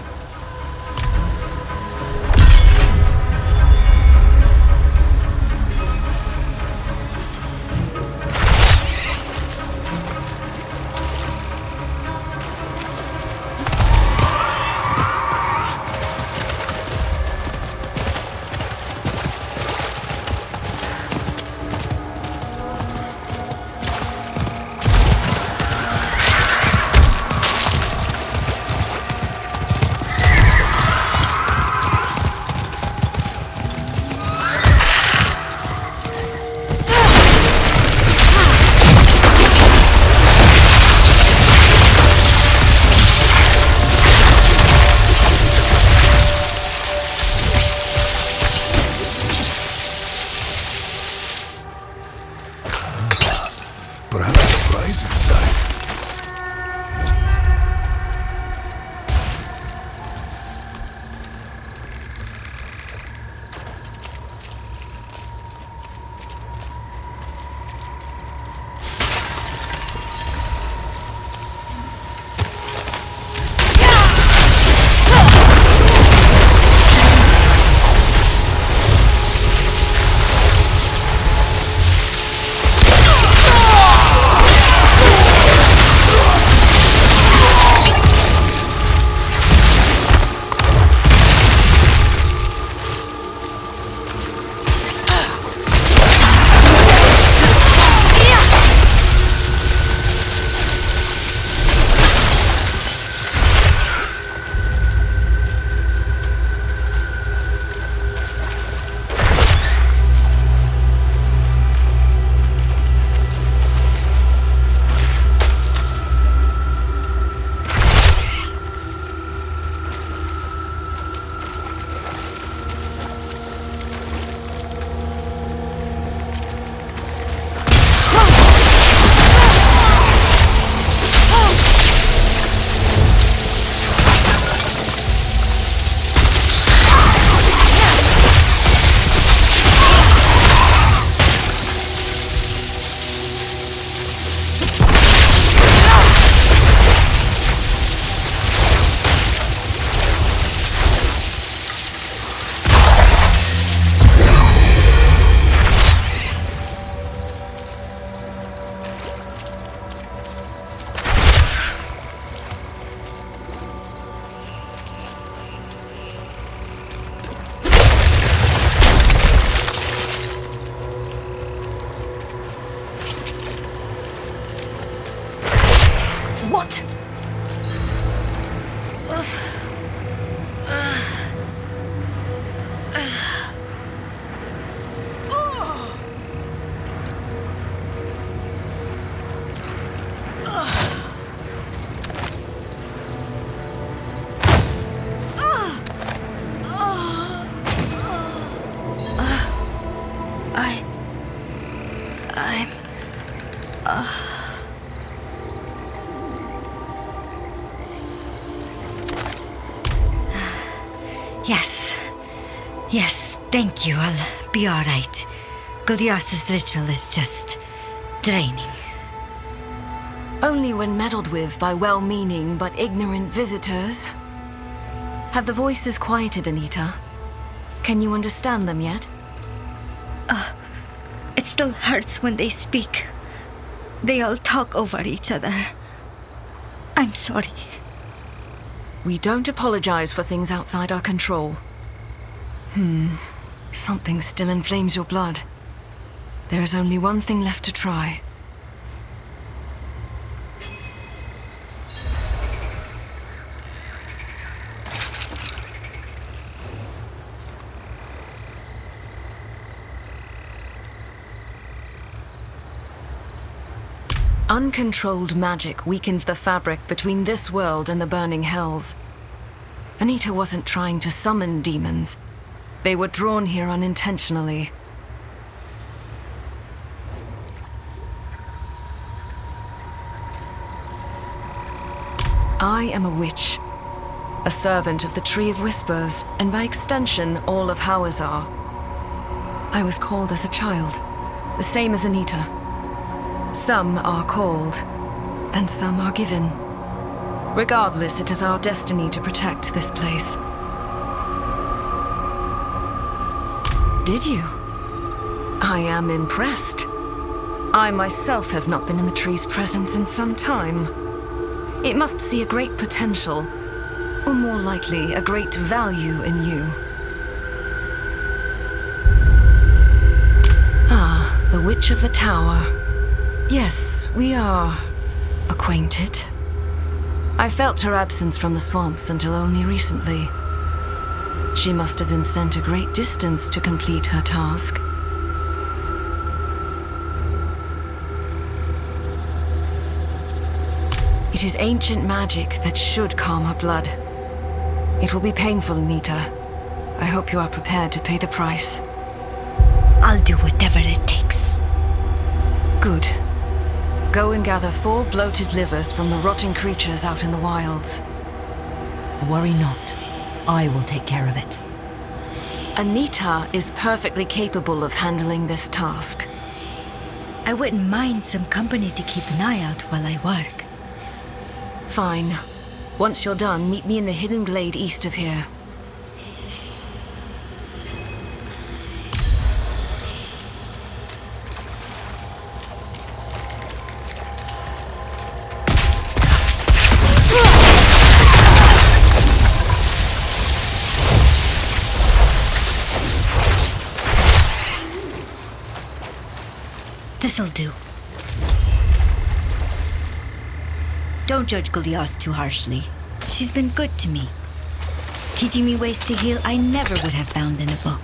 Yes, thank you. I'll be alright. Gullias's ritual is just draining. Only when meddled with by well-meaning but ignorant visitors. Have the voices quieted, Anita? Can you understand them yet? It still hurts when they speak. They all talk over each other. I'm sorry. We don't apologize for things outside our control. Something still inflames your blood. There is only one thing left to try. Uncontrolled magic weakens the fabric between this world and the burning hells. Anita wasn't trying to summon demons. They were drawn here unintentionally. I am a witch. a servant of the Tree of Whispers, and by extension, all of Hawazar. I was called as a child, the same as Anita. Some are called, and some are given. Regardless, it is our destiny to protect this place. Did you? I am impressed. I myself have not been in the tree's presence in some time. It must see a great potential, or more likely, a great value in you. Ah, the Witch of the Tower. Yes, we are acquainted. I felt her absence from the swamps until only recently. She must have been sent a great distance to complete her task. It is ancient magic that should calm her blood. It will be painful, Anita. I hope you are prepared to pay the price. I'll do whatever it takes. Good. Go and gather 4 bloated livers from the rotting creatures out in the wilds. Worry not. I will take care of it. Anita is perfectly capable of handling this task. I wouldn't mind some company to keep an eye out while I work. Fine. Once you're done, meet me in the hidden glade east of here. This'll do. Don't judge Goliath too harshly. She's been good to me, teaching me ways to heal I never would have found in a book.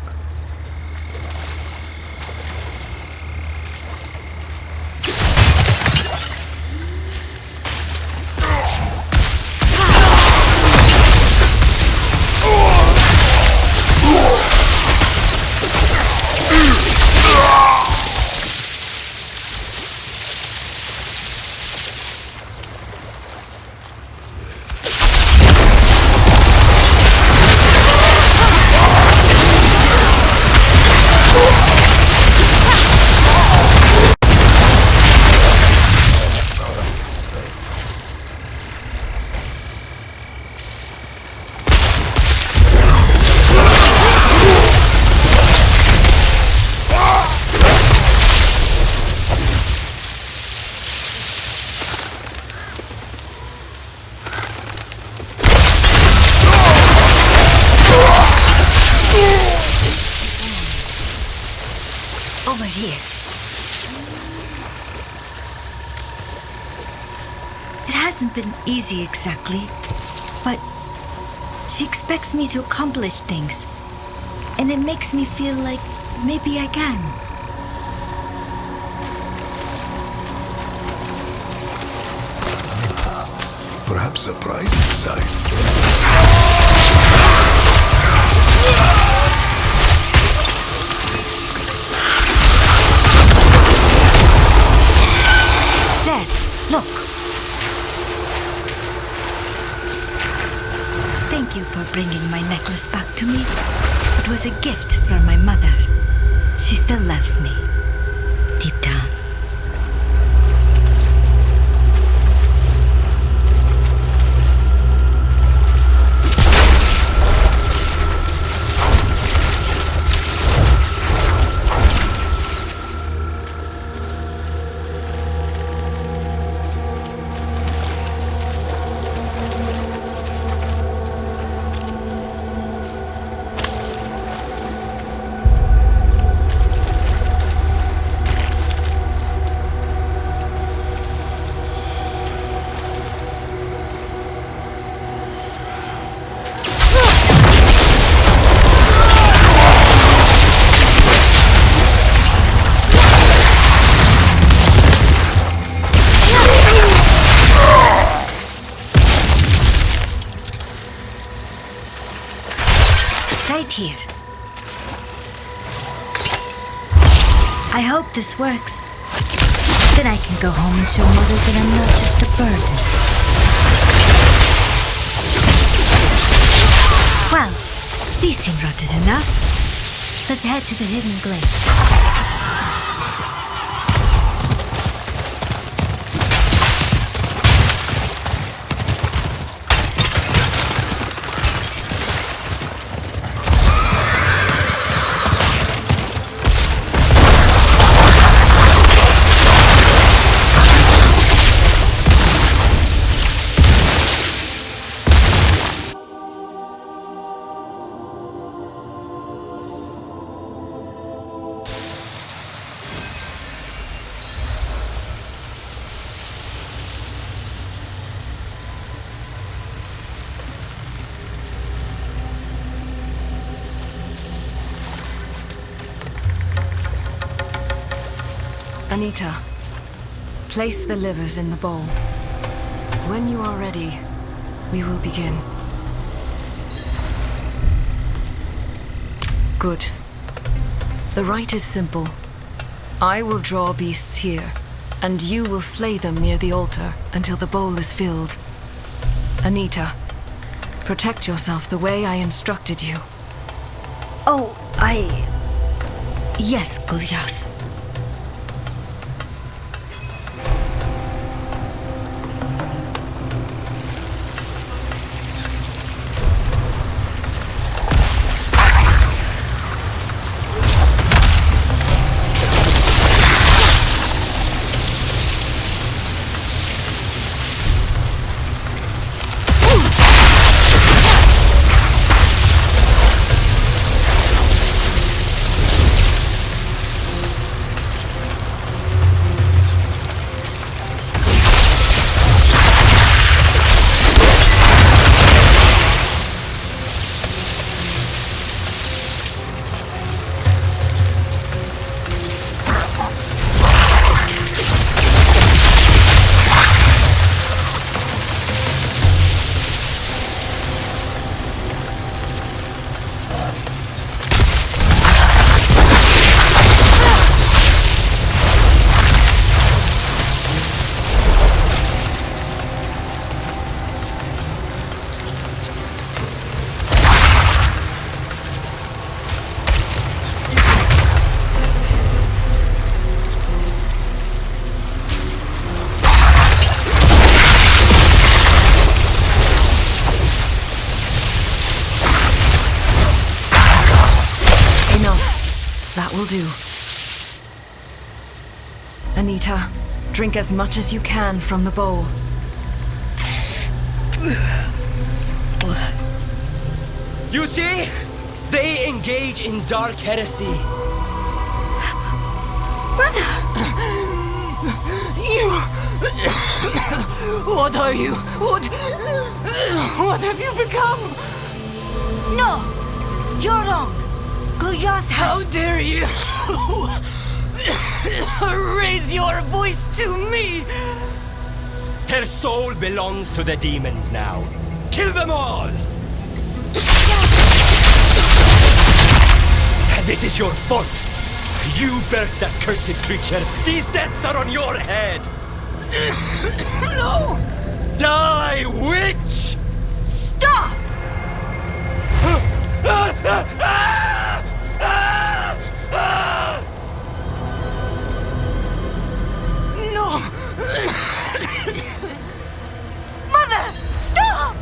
Over here. It hasn't been easy exactly, but she expects me to accomplish things, and it makes me feel like maybe I can. Perhaps a prize inside. Look. Thank you for bringing my necklace back to me. It was a gift from my mother. She still loves me, deep down. Right here. I hope this works. Then I can go home and show Mother that I'm not just a burden. Well, these seem rotted enough. Let's head to the hidden glade. Anita, place the livers in the bowl. When you are ready, we will begin. Good. The rite is simple. I will draw beasts here, and you will slay them near the altar until the bowl is filled. Anita, protect yourself the way I instructed you. Oh, Yes, Gulyas. Will do. Anita, drink as much as you can from the bowl. You see? They engage in dark heresy. Brother! You... What are you? What have you become? No! You're wrong! Gulyas has... How dare you raise your voice to me? Her soul belongs to the demons now. Kill them all! This is your fault. You birthed that cursed creature. These deaths are on your head. No! Die, witch! Stop! No! Mother! Stop!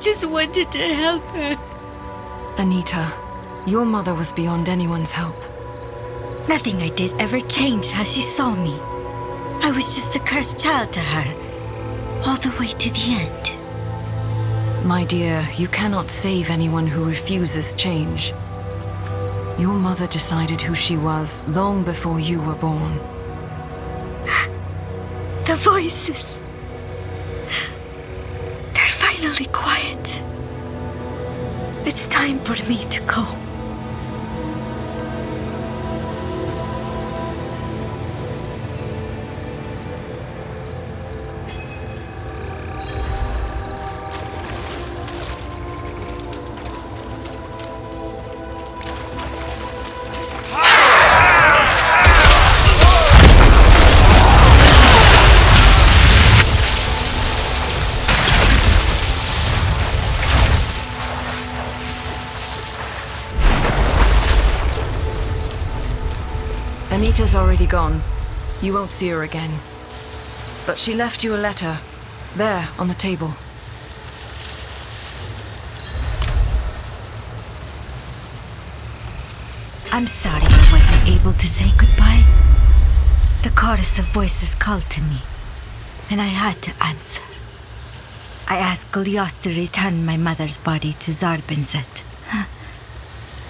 just wanted to help her. Anita, your mother was beyond anyone's help. Nothing I did ever changed how she saw me. I was just a cursed child to her, all the way to the end. My dear, you cannot save anyone who refuses change. Your mother decided who she was long before you were born. The voices. They're finally quiet. It's time for me to go. Anita's already gone. You won't see her again. But she left you a letter. There, on the table. I'm sorry I wasn't able to say goodbye. The chorus of voices called to me, and I had to answer. I asked Golios to return my mother's body to Zarbinzet.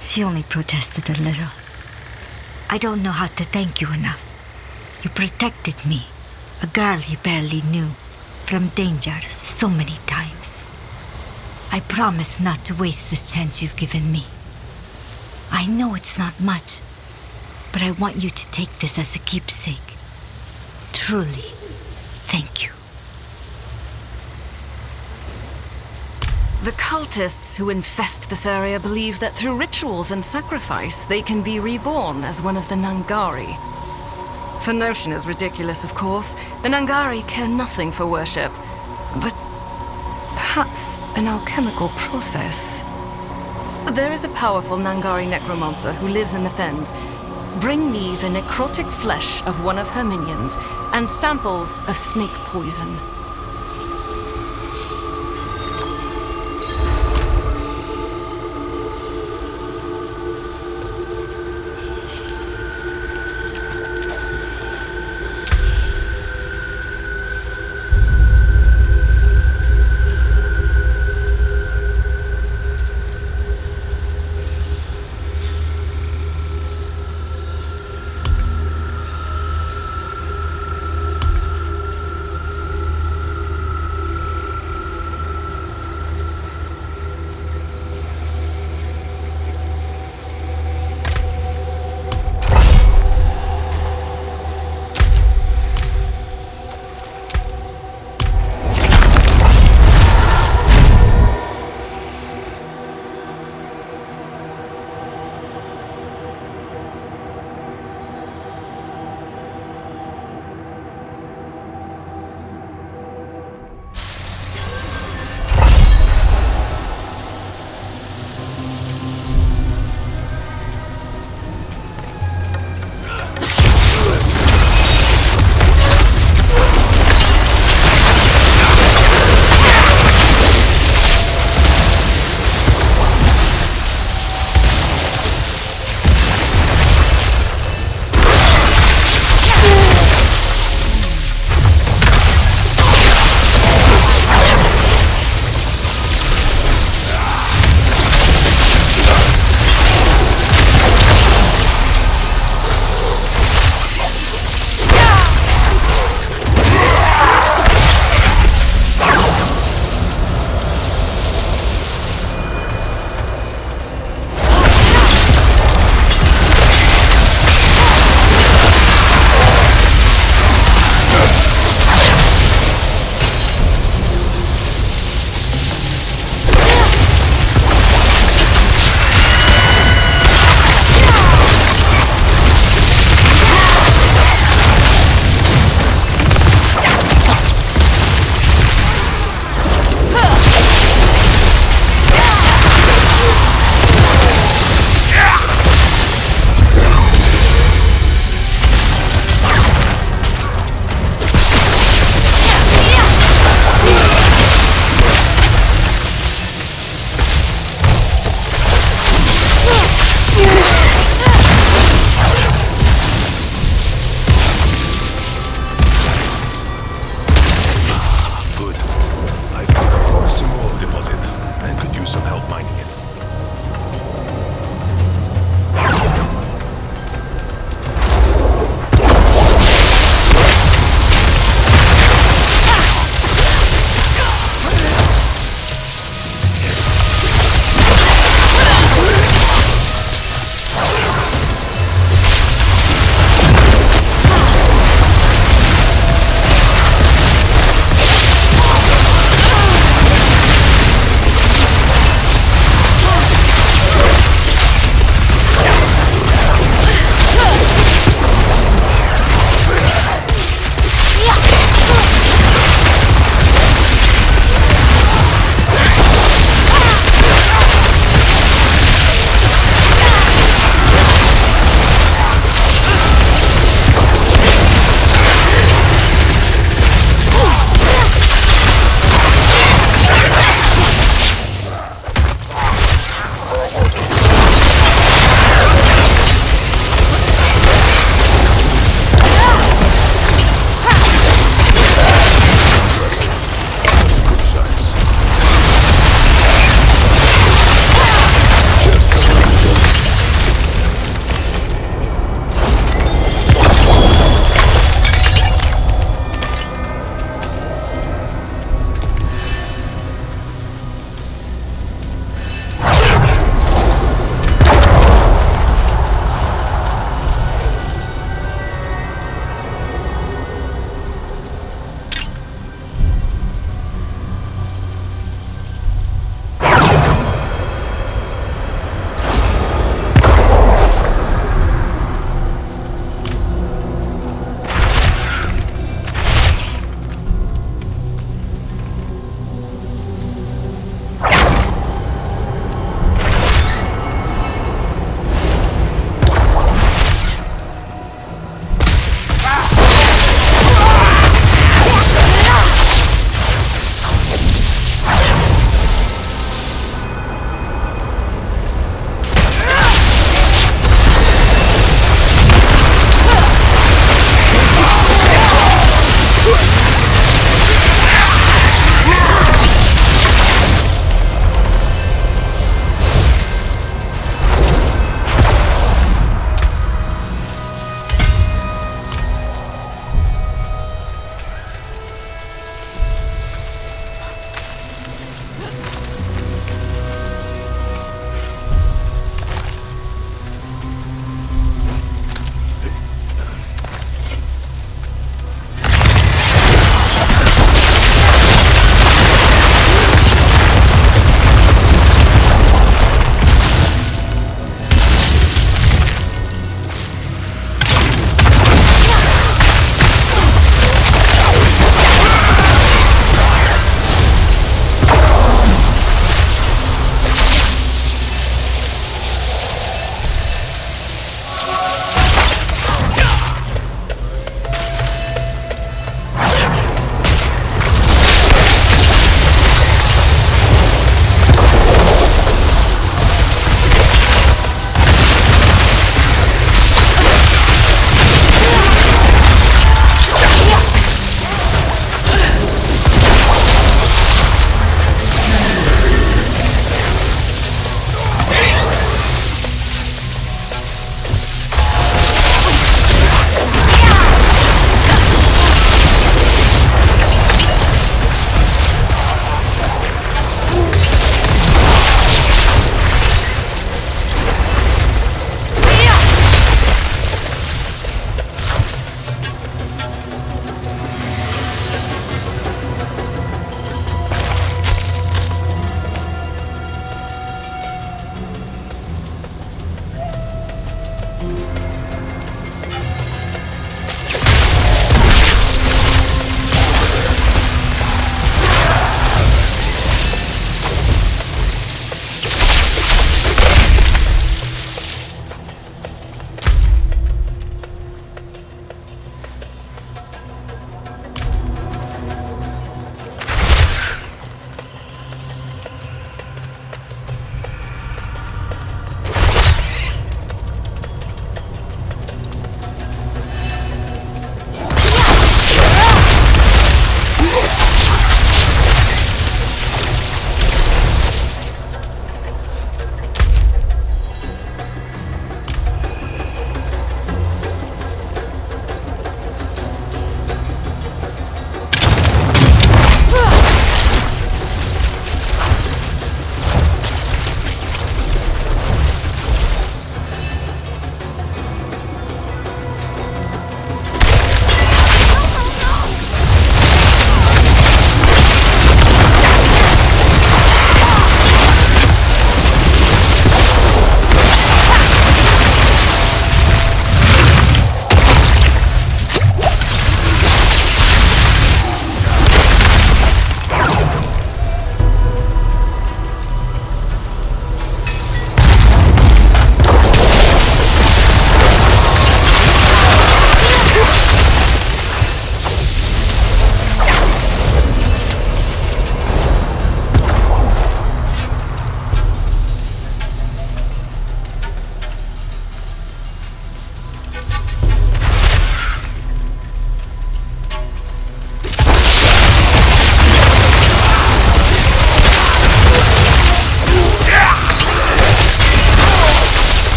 She only protested a little. I don't know how to thank you enough. You protected me, a girl you barely knew, from danger so many times. I promise not to waste this chance you've given me. I know it's not much, but I want you to take this as a keepsake. Truly, thank you. The cultists who infest this area believe that through rituals and sacrifice, they can be reborn as one of the Nangari. The notion is ridiculous, of course. The Nangari care nothing for worship, but perhaps an alchemical process. There is a powerful Nangari necromancer who lives in the fens. Bring me the necrotic flesh of one of her minions and samples of snake poison.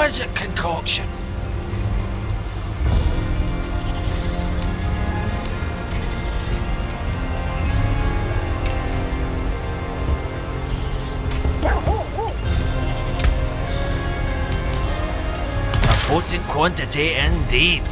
exquisite concoction. A potent quantity indeed.